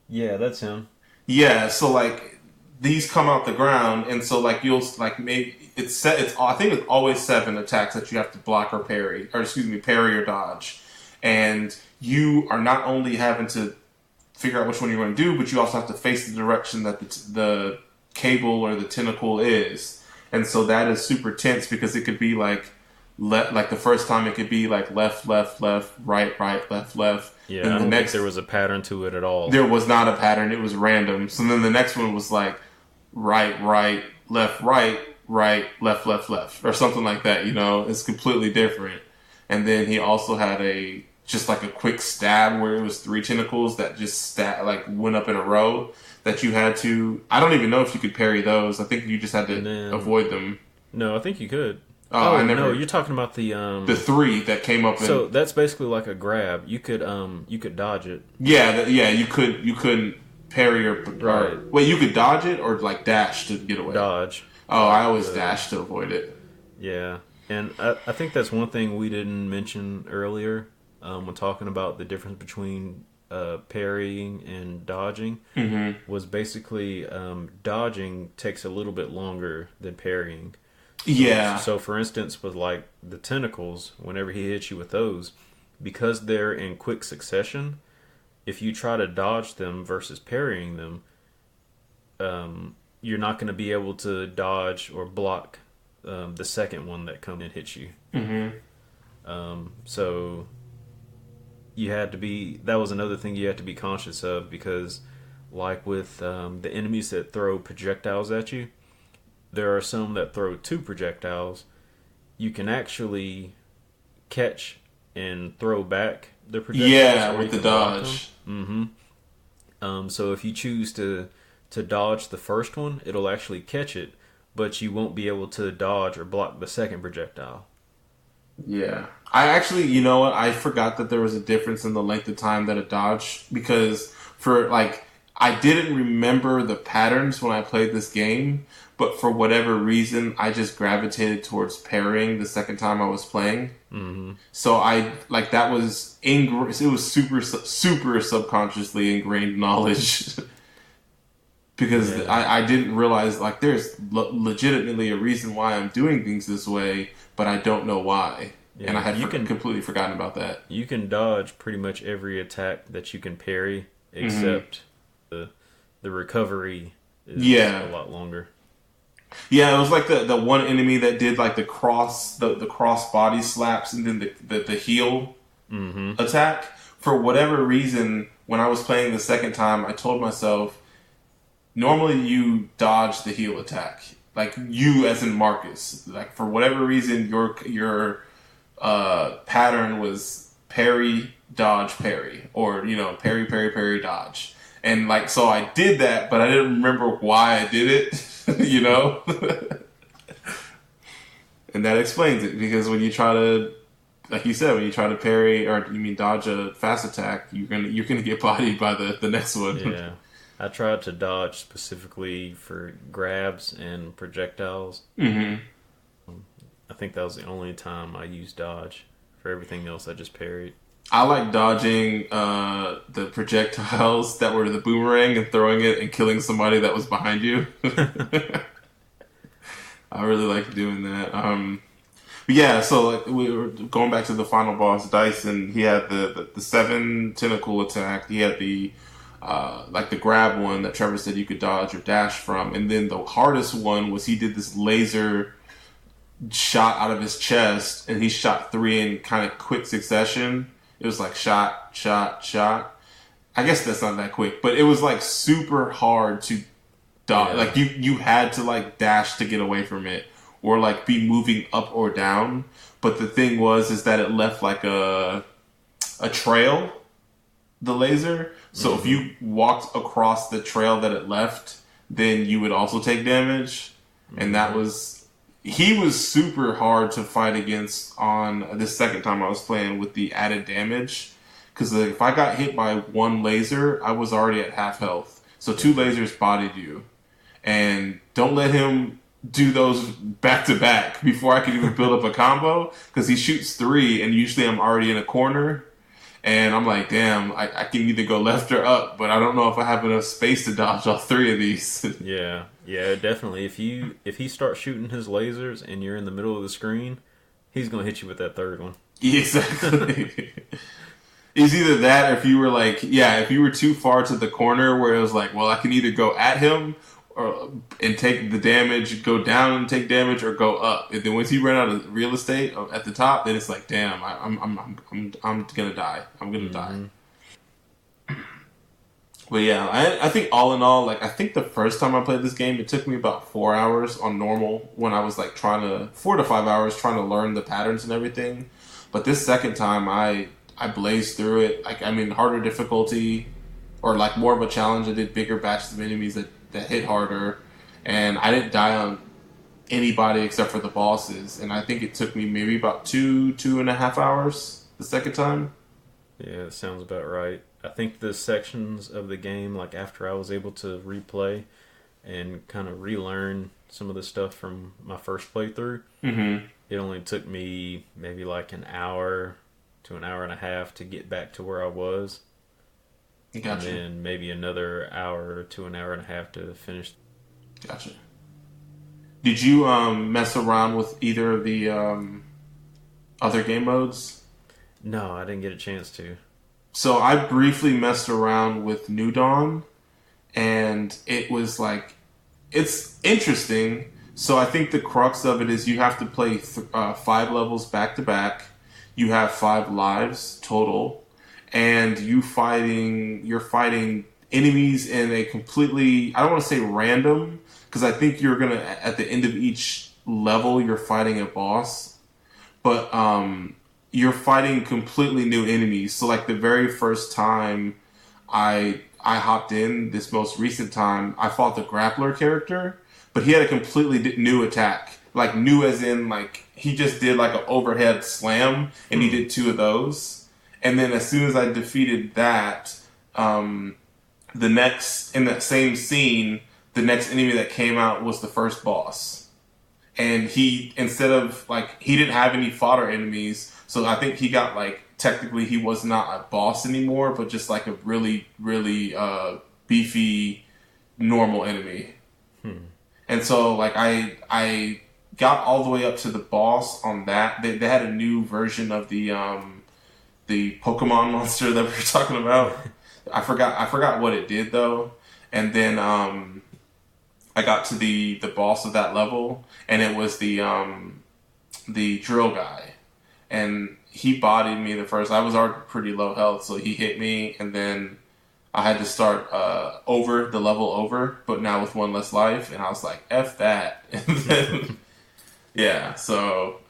Yeah, that's him. Yeah, so, like, these come out the ground, and so, like, you'll, like, maybe I think it's always 7 attacks that you have to block or parry, parry or dodge. And you are not only having to figure out which one you're going to do, but you also have to face the direction that the cable or the tentacle is. And so that is super tense, because it could be like the first time it could be like left, left, left, right, right, left, left. Yeah, and I don't think there was a pattern to it at all. There was not a pattern. It was random. So then the next one was like right, right, left, right, left, left, left, or something like that. You know, it's completely different. And then he also had just like a quick stab where it was 3 tentacles that just went up in a row that you had to. I don't even know if you could parry those. I think you just had to avoid them. No, I think you could. No, you're talking about the 3 that came up. So that's basically like a grab. You could dodge it. Yeah, you could parry or Right. wait, you could dodge it or like dash to get away. Dodge. Oh, I always dash to avoid it. Yeah. And I think that's one thing we didn't mention earlier when talking about the difference between parrying and dodging was basically dodging takes a little bit longer than parrying. Yeah. So, for instance, with like the tentacles, whenever he hits you with those, because they're in quick succession, if you try to dodge them versus parrying them, you're not going to be able to dodge or block the second one that comes and hits you. So you had to be. That was another thing you had to be conscious of because, like with the enemies that throw projectiles at you, there are some that throw two projectiles. You can actually catch and throw back the projectiles. Yeah, with the dodge. So if you choose to dodge the first one, it'll actually catch it, but you won't be able to dodge or block the second projectile. Yeah. I actually, you know what? I forgot that there was a difference in the length of time that it dodged because for like I didn't remember the patterns when I played this game, but for whatever reason, I just gravitated towards parrying the second time I was playing. So I like that was it was super subconsciously ingrained knowledge because I didn't realize like there's legitimately a reason why I'm doing things this way, but I don't know why. Yeah, and I had completely forgotten about that. You can dodge pretty much every attack that you can parry, except the recovery is a lot longer. Yeah, it was like the one enemy that did like the cross body slaps and then the heel attack. For whatever reason, when I was playing the second time, I told myself, normally you dodge the heel attack. Like you as in Marcus. Like for whatever reason your pattern was parry, dodge, parry. Or, you know, parry, parry, parry, dodge. And like so I did that, but I didn't remember why I did it. You know? And that explains it, because when you try to, like you said, when you try to parry or dodge a fast attack, you're gonna get bodied by the next one. Yeah. I tried to dodge specifically for grabs and projectiles. I think that was the only time I used dodge. For everything else, I just parried. I like dodging the projectiles that were the boomerang and throwing it and killing somebody that was behind you. I really like doing that. But yeah, so like we were going back to the final boss, Dyson. He had the 7 tentacle attack. He had the like the grab one that Trevor said you could dodge or dash from, and then the hardest one was he did this laser shot out of his chest, and he shot 3 in kind of quick succession. It was like shot, shot, shot. I guess that's not that quick, but it was like super hard to dodge. Yeah. Like you had to like dash to get away from it, or like be moving up or down. But the thing is that it left like a trail, the laser. So if you walked across the trail that it left, then you would also take damage. And that was... He was super hard to fight against on the second time I was playing with the added damage. Because if I got hit by 1 laser, I was already at half health. So 2 lasers bodied you. And don't let him do those back to back before I can even build up a combo. Because he shoots 3 and usually I'm already in a corner. And I'm like, damn, I can either go left or up, but I don't know if I have enough space to dodge all 3 of these. Yeah, definitely. If he starts shooting his lasers and you're in the middle of the screen, he's gonna hit you with that 3rd one. Exactly. It's either that, or if you were like, if you were too far to the corner where it was like, well, I can either go at him and take the damage, go down and take damage, or go up. And then once you run out of real estate at the top, then it's like, damn, I'm gonna die. I'm gonna die. But yeah, I think all in all, like I think the first time I played this game, it took me about 4 hours on normal when I was like 4 to 5 hours trying to learn the patterns and everything. But this second time, I blazed through it. Like I mean, harder difficulty or like more of a challenge. I did bigger batches of enemies that hit harder, and I didn't die on anybody except for the bosses. And I think it took me maybe about 2.5 hours the second time. Yeah, that sounds about right. I think the sections of the game, like after I was able to replay and kind of relearn some of the stuff from my first playthrough, Mm-hmm. it only took me maybe like an hour to an hour and a half to get back to where I was, and Gotcha. then maybe another hour to an hour and a half to finish. Gotcha. Did you mess around with either of the other game modes? No, I didn't get a chance to. So I briefly messed around with New Dawn, and it was like it's interesting. So I think the crux of it is you have to play 5 levels back to back. You have 5 lives total, and you're fighting enemies in a completely, I don't want to say random, because I think you're gonna, at the end of each level you're fighting a boss, but you're fighting completely new enemies. So like the very first time I hopped in, this most recent time, I fought the grappler character, but he had a completely new attack. Like new as in like he just did like an overhead slam and he did 2 of those. And then as soon as I defeated that, the next in that same scene, the next enemy that came out was the first boss. And he, instead of like, he didn't have any fodder enemies, so I think he got like, technically he was not a boss anymore, but just like a really, really beefy normal enemy. And so like I got all the way up to the boss on that. They had a new version of the Pokemon monster that we were talking about. I forgot what it did though. And then I got to the boss of that level, and it was the drill guy, and he bodied me the first. I was already pretty low health, so he hit me, and then I had to start over the level over, but now with 1 less life, and I was like, "F that!" And then, yeah, so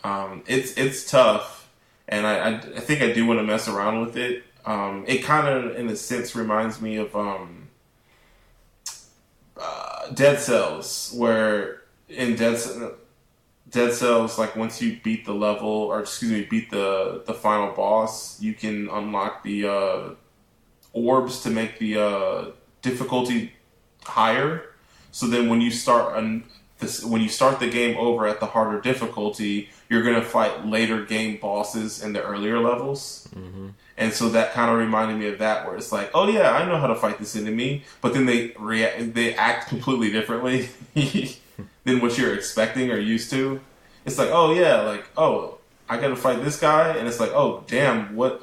it's tough, and I think I do want to mess around with it. It kind of, in a sense, reminds me of Dead Cells, where in Dead Cells, like once you beat the level, or excuse me, beat the final boss, you can unlock the orbs to make the difficulty higher. So then when you start when you start the game over at the harder difficulty, you're gonna fight later game bosses in the earlier levels. Mm-hmm. And so that kind of reminded me of that, where it's like, oh yeah, I know how to fight this enemy, but then they act completely differently than what you're expecting or used to. It's like, oh yeah, like, oh, I got to fight this guy, and it's like, oh damn, what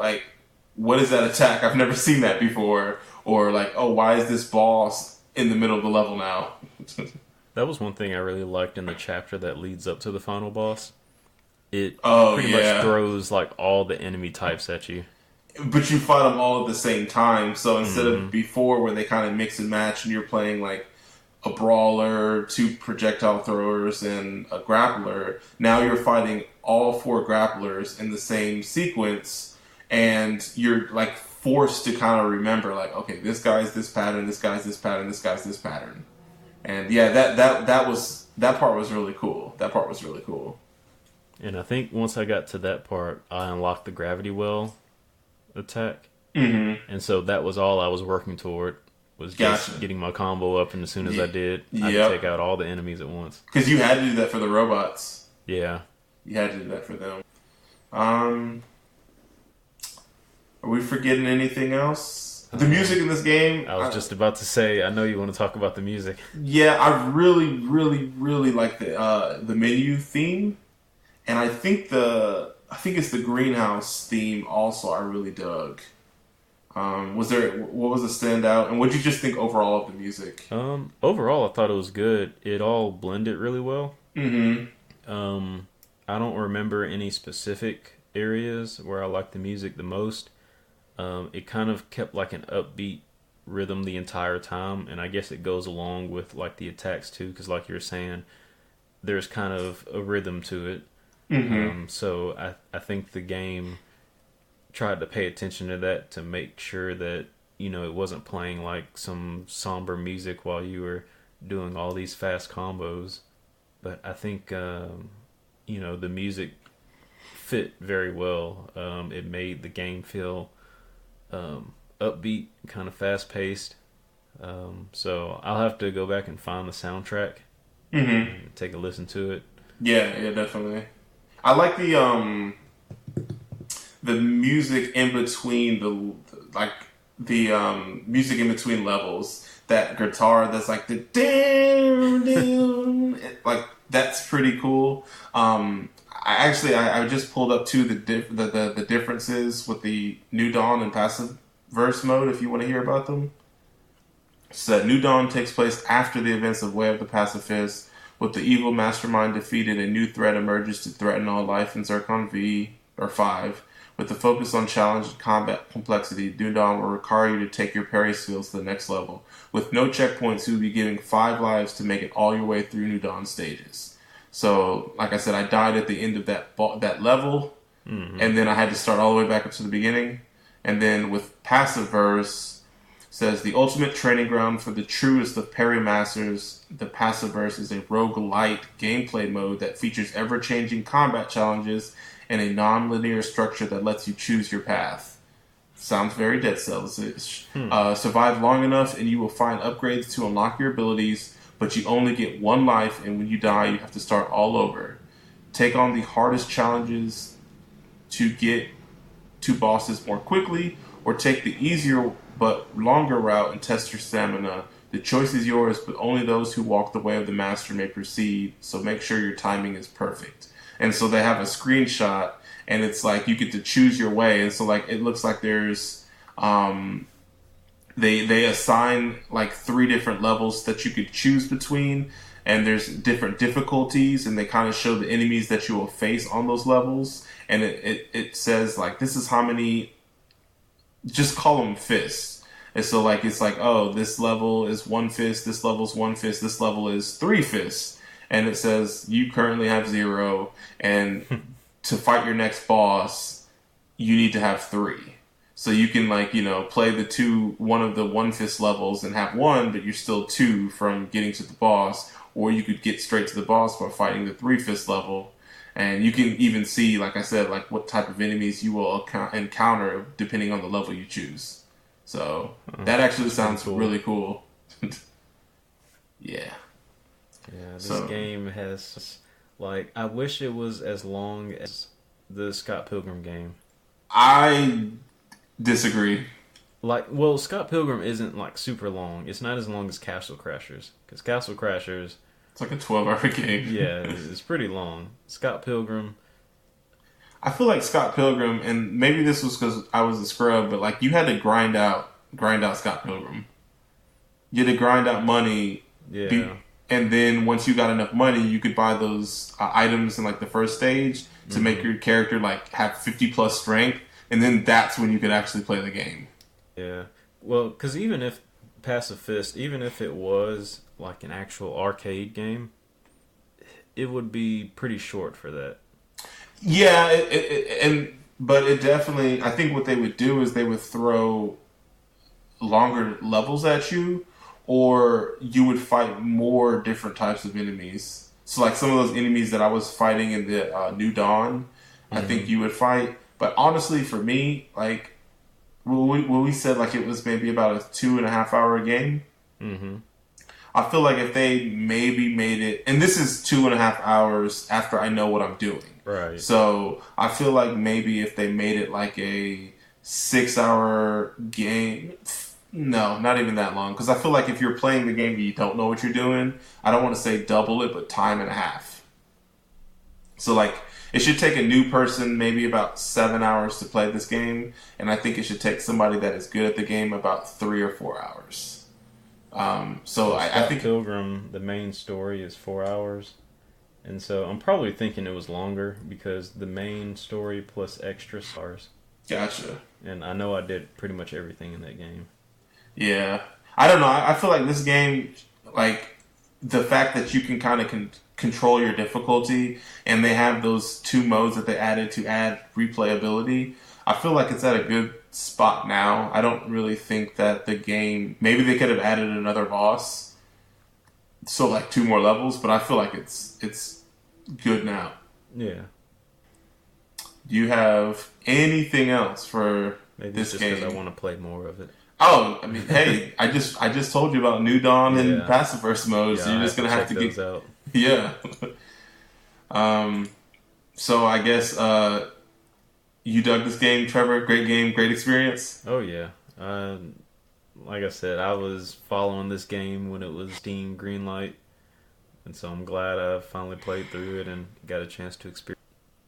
is that attack? I've never seen that before. Or like, oh, why is this boss in the middle of the level now? That was one thing I really liked in the chapter that leads up to the final boss. It Oh pretty yeah, much throws like all the enemy types at you. but you fight them all at the same time. So instead Mm-hmm. of before where they kind of mix and match, and you're playing like a brawler, 2 projectile throwers, and a grappler. Now you're fighting all 4 grapplers in the same sequence, and you're like forced to kind of remember, like, okay, this guy's this pattern, this guy's this pattern, this guy's this pattern, and yeah, that part was really cool. That part was really cool. And I think once I got to that part, I unlocked the gravity well attack. Mm-hmm. And so that was all I was working toward, was just Gotcha. getting my combo up, and as soon as I did, I could Yep. take out all the enemies at once. Because you had to do that for the robots. Yeah. You had to do that for them. Um, are we forgetting anything else? The music in this game. I was just about to say, I know you want to talk about the music. Yeah, I really, really, really like the menu theme, and I think it's the greenhouse theme also. I really dug. What was the standout, and what did you just think overall of the music? Overall, I thought it was good. It all blended really well. Mm-hmm. I don't remember any specific areas where I liked the music the most. It kind of kept like an upbeat rhythm the entire time, and I guess it goes along with like the attacks too, because like you were saying, there's kind of a rhythm to it. Mm-hmm. So I think the game tried to pay attention to that to make sure that, you know, it wasn't playing like some somber music while you were doing all these fast combos. But I think you know, the music fit very well. It made the game feel upbeat, kind of fast paced. So I'll have to go back and find the soundtrack Mm-hmm. and take a listen to it. Yeah, yeah, definitely. I like the music in between the music in between levels. That guitar that's like the down down, like that's pretty cool. I just pulled up too the differences with the New Dawn and Passive Verse mode. If you want to hear about them, so New Dawn takes place after the events of Way of the Pacifist. With the evil mastermind defeated, a new threat emerges to threaten all life in Zircon V or 5. With the focus on challenge and combat complexity, New Dawn will require you to take your parry skills to the next level. With no checkpoints, you will be giving 5 lives to make it all your way through New Dawn stages. So, like I said, I died at the end of that level, and then I had to start all the way back up to the beginning. And then with Passive Verse, says the ultimate training ground for the truest of parry masters, the Passiverse is a roguelite gameplay mode that features ever-changing combat challenges and a non-linear structure that lets you choose your path. Sounds very Dead Cells-ish. Survive long enough and you will find upgrades to unlock your abilities, but you only get 1 life, and when you die you have to start all over. Take on the hardest challenges to get to bosses more quickly, or take the easier but longer route and test your stamina. The choice is yours, but only those who walk the way of the master may proceed, so make sure your timing is perfect. And so they have a screenshot, and it's like you get to choose your way, and so like it looks like there's they assign like 3 different levels that you could choose between, and there's different difficulties, and they kind of show the enemies that you will face on those levels, and it says like this is how many, just call them fists. And so like it's like, oh, this level is 1 fist, this level is 1 fist, this level is 3 fists, and it says you currently have 0, and to fight your next boss you need to have 3. So you can like, you know, play one of the 1 fist levels and have 1, but you're still 2 from getting to the boss, or you could get straight to the boss by fighting the 3 fist level. And you can even see, like I said, like what type of enemies you will encounter depending on the level you choose. So that actually sounds really cool. Yeah. Yeah, this game has, like, I wish it was as long as the Scott Pilgrim game. I disagree. Like, well, Scott Pilgrim isn't like super long. It's not as long as Castle Crashers, because Castle Crashers, it's like a 12-hour game. Yeah, it's pretty long. Scott Pilgrim, I feel like Scott Pilgrim, and maybe this was because I was a scrub, but like you had to grind out Scott Pilgrim. You had to grind out money. Yeah. And then once you got enough money, you could buy those items in like the first stage to make your character like have 50 plus strength, and then that's when you could actually play the game. Yeah. Well, because even if Pacifist, even if it was like an actual arcade game, it would be pretty short for that. Yeah, but it definitely, I think what they would do is they would throw longer levels at you, or you would fight more different types of enemies. So like some of those enemies that I was fighting in the New Dawn, I think you would fight. But honestly, for me, like when we said like it was maybe about a 2.5 hour game, I feel like if they maybe made it, and this is 2.5 hours after I know what I'm doing. Right. So I feel like maybe if they made it like a 6-hour game, no, not even that long. Because I feel like if you're playing the game and you don't know what you're doing, I don't want to say double it, but time and a half. So like it should take a new person maybe about 7 hours to play this game, and I think it should take somebody that is good at the game about 3 or 4 hours. So I think Pilgrim, the main story is 4 hours, and so I'm probably thinking it was longer because the main story plus extra stars. Gotcha. And I know I did pretty much everything in that game. Yeah, I don't know. I feel like this game, like the fact that you can kind of control your difficulty, and they have those 2 modes that they added to add replayability. I feel like it's at a good spot now. I don't really think that the game, maybe they could have added another boss, so like 2 more levels, but I feel like it's good now. Yeah. Do you have anything else for Maybe it's this just because I game. want to play more of it. Oh, I mean, hey, I just told you about New Dawn and Yeah, Passiverse mode, yeah, so you're I just have to gonna have check to get those out. yeah. Um, so I guess you dug this game, Trevor. Great game, great experience. Oh yeah, uh, like I said, I was following this game when it was Steam Greenlight, and so I'm glad I finally played through it and got a chance to experience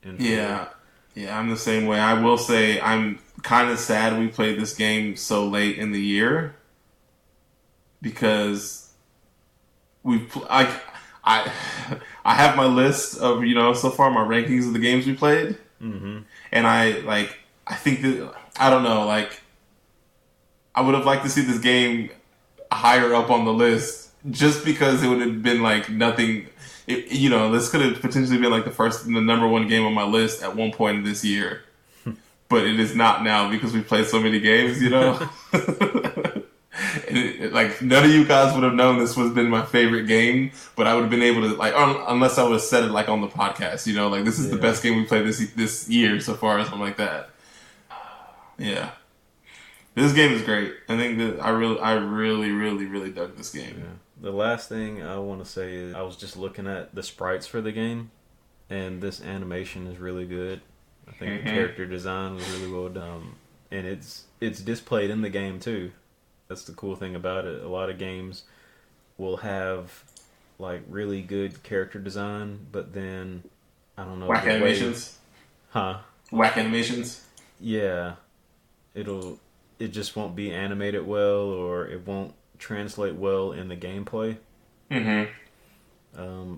it in full. Yeah, yeah, I'm the same way. I will say I'm kind of sad we played this game so late in the year because I I have my list of so far my rankings of the games we played, Mm-hmm. and I think that I don't know I would have liked to see this game higher up on the list just because it would have been like nothing. This could have potentially been like the number one game on my list at one point in this year, but it is not now because we played so many games. Like none of you guys would have known this was been my favorite game, but I would have been able to unless I would have said it like on the podcast. Like this is the Yeah, best game we played this year so far, or something like that. Yeah. This game is great. I think that I really, really, really dug this game. yeah. The last thing I want to say is I was just looking at the sprites for the game, and this animation is really good. I think the Hmm. character design was really well done, and it's displayed in the game too. That's the cool thing about it. A lot of games will have like really good character design, but then I don't know Whack the way, animations. huh? Whack animations. Yeah, it just won't be animated well, or it won't translate well in the gameplay. Hmm.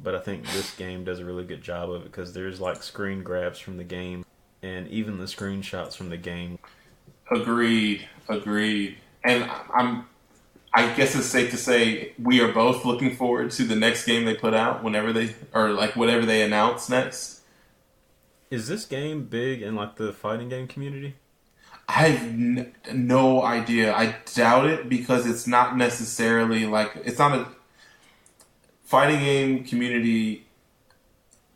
But I think this game does a really good job of it because there's like screen grabs from the game, and even the screenshots from the game. Agreed. Agreed. And I guess it's safe to say we are both looking forward to the next game they put out whenever they or like whatever they announce next. Is this game big in like the fighting game community? I have no idea. I doubt it because it's not necessarily like it's not a fighting game community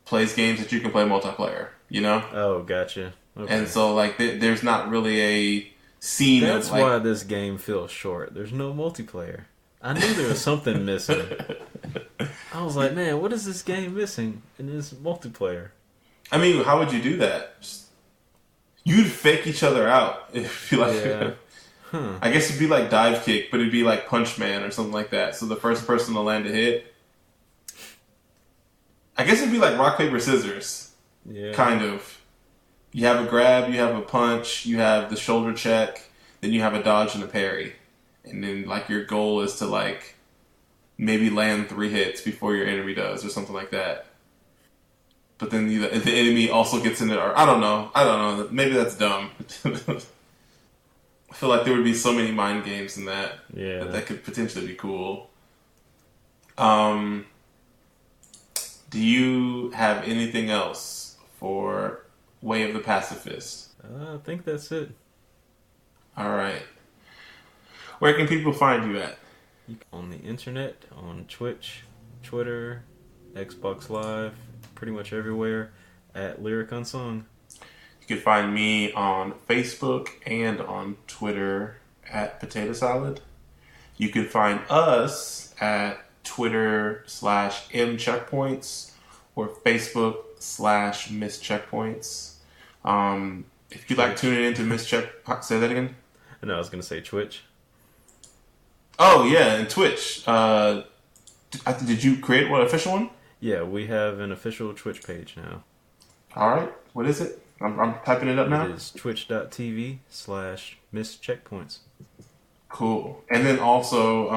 plays games that you can play multiplayer. Oh, gotcha. And Okay. so like there's not really a scene of That's like why this game feels short. There's no multiplayer. I knew there was something missing. I was like, man, what is this game missing in this multiplayer? I mean, how would you do that? You'd fake each other out if you like. Yeah. Huh. I guess it'd be like dive kick, but it'd be like punch man or something like that. So the first person to land a hit. I guess it'd be like rock paper scissors, Yeah. kind of. You have a grab, you have a punch, you have the shoulder check, then you have a dodge and a parry, and then like your goal is to like maybe land 3 hits before your enemy does or something like that. But then the enemy also gets in it, or I don't know. Maybe that's dumb. I feel like there would be so many mind games in that Yeah. that could potentially be cool. Um, do you have anything else for Way of the Pacifist? I think that's it. All right. Where can people find you at? On the internet, on Twitch, Twitter, Xbox Live, pretty much everywhere at Lyric Unsung. You can find me on Facebook and on Twitter at Potato Salad. You can find us at Twitter/MCheckpoints or Facebook/Miss Checkpoints. If you'd like tuning into Miss Check, say that again. No, I was gonna say Twitch. Oh yeah, and Twitch. Did you create one official one? Yeah, we have an official Twitch page now. All right. What is it? I'm typing it up now. It is twitch.tv/Miss Checkpoints. Cool. And then also,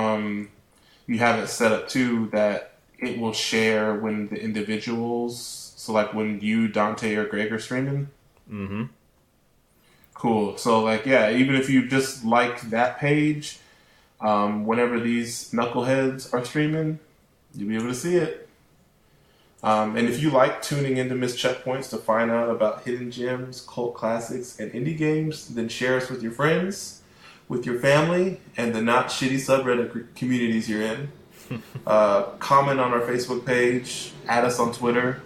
you have it set up too that it will share when the individuals. So like when you, Dante, or Greg are streaming. Mm-hmm. Cool. So like yeah, even if you just like that page, whenever these knuckleheads are streaming, you'll be able to see it. And if you like tuning into Miss Checkpoints to find out about hidden gems, cult classics, and indie games, then share us with your friends, with your family, and the not shitty subreddit communities you're in. Comment on our Facebook page, add us on Twitter,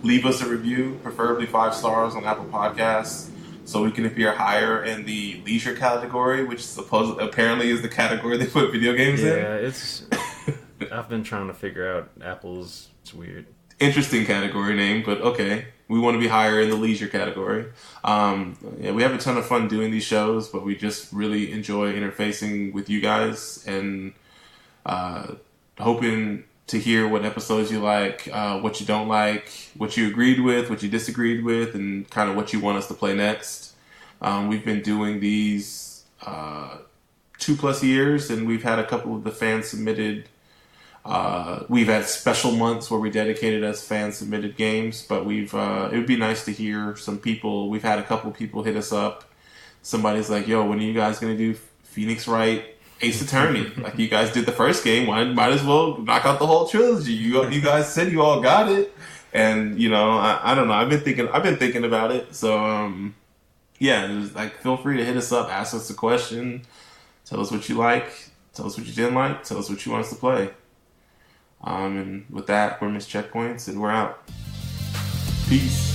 leave us a review, preferably 5 stars on Apple Podcasts, so we can appear higher in the leisure category, which apparently is the category they put video games in. Yeah, it's. I've been trying to figure out Apple's. It's weird. Interesting category name, but okay. We want to be higher in the leisure category. Yeah, we have a ton of fun doing these shows, but we just really enjoy interfacing with you guys and hoping to hear what episodes you like, what you don't like, what you agreed with, what you disagreed with, and kind of what you want us to play next. We've been doing these 2+ years, and we've had a couple of the fan submitted. We've had special months where we dedicated as fan submitted games, but it would be nice to hear some people. We've had a couple of people hit us up. Somebody's like, "Yo, when are you guys gonna do Phoenix Wright Ace Attorney? Like you guys did the first game, might as well knock out the whole trilogy. You guys said you all got it." And I don't know. I've been thinking about it. So yeah, just like feel free to hit us up, ask us a question, tell us what you like, tell us what you didn't like, tell us what you want us to play. And with that, we're Miss Checkpoints, and we're out. Peace.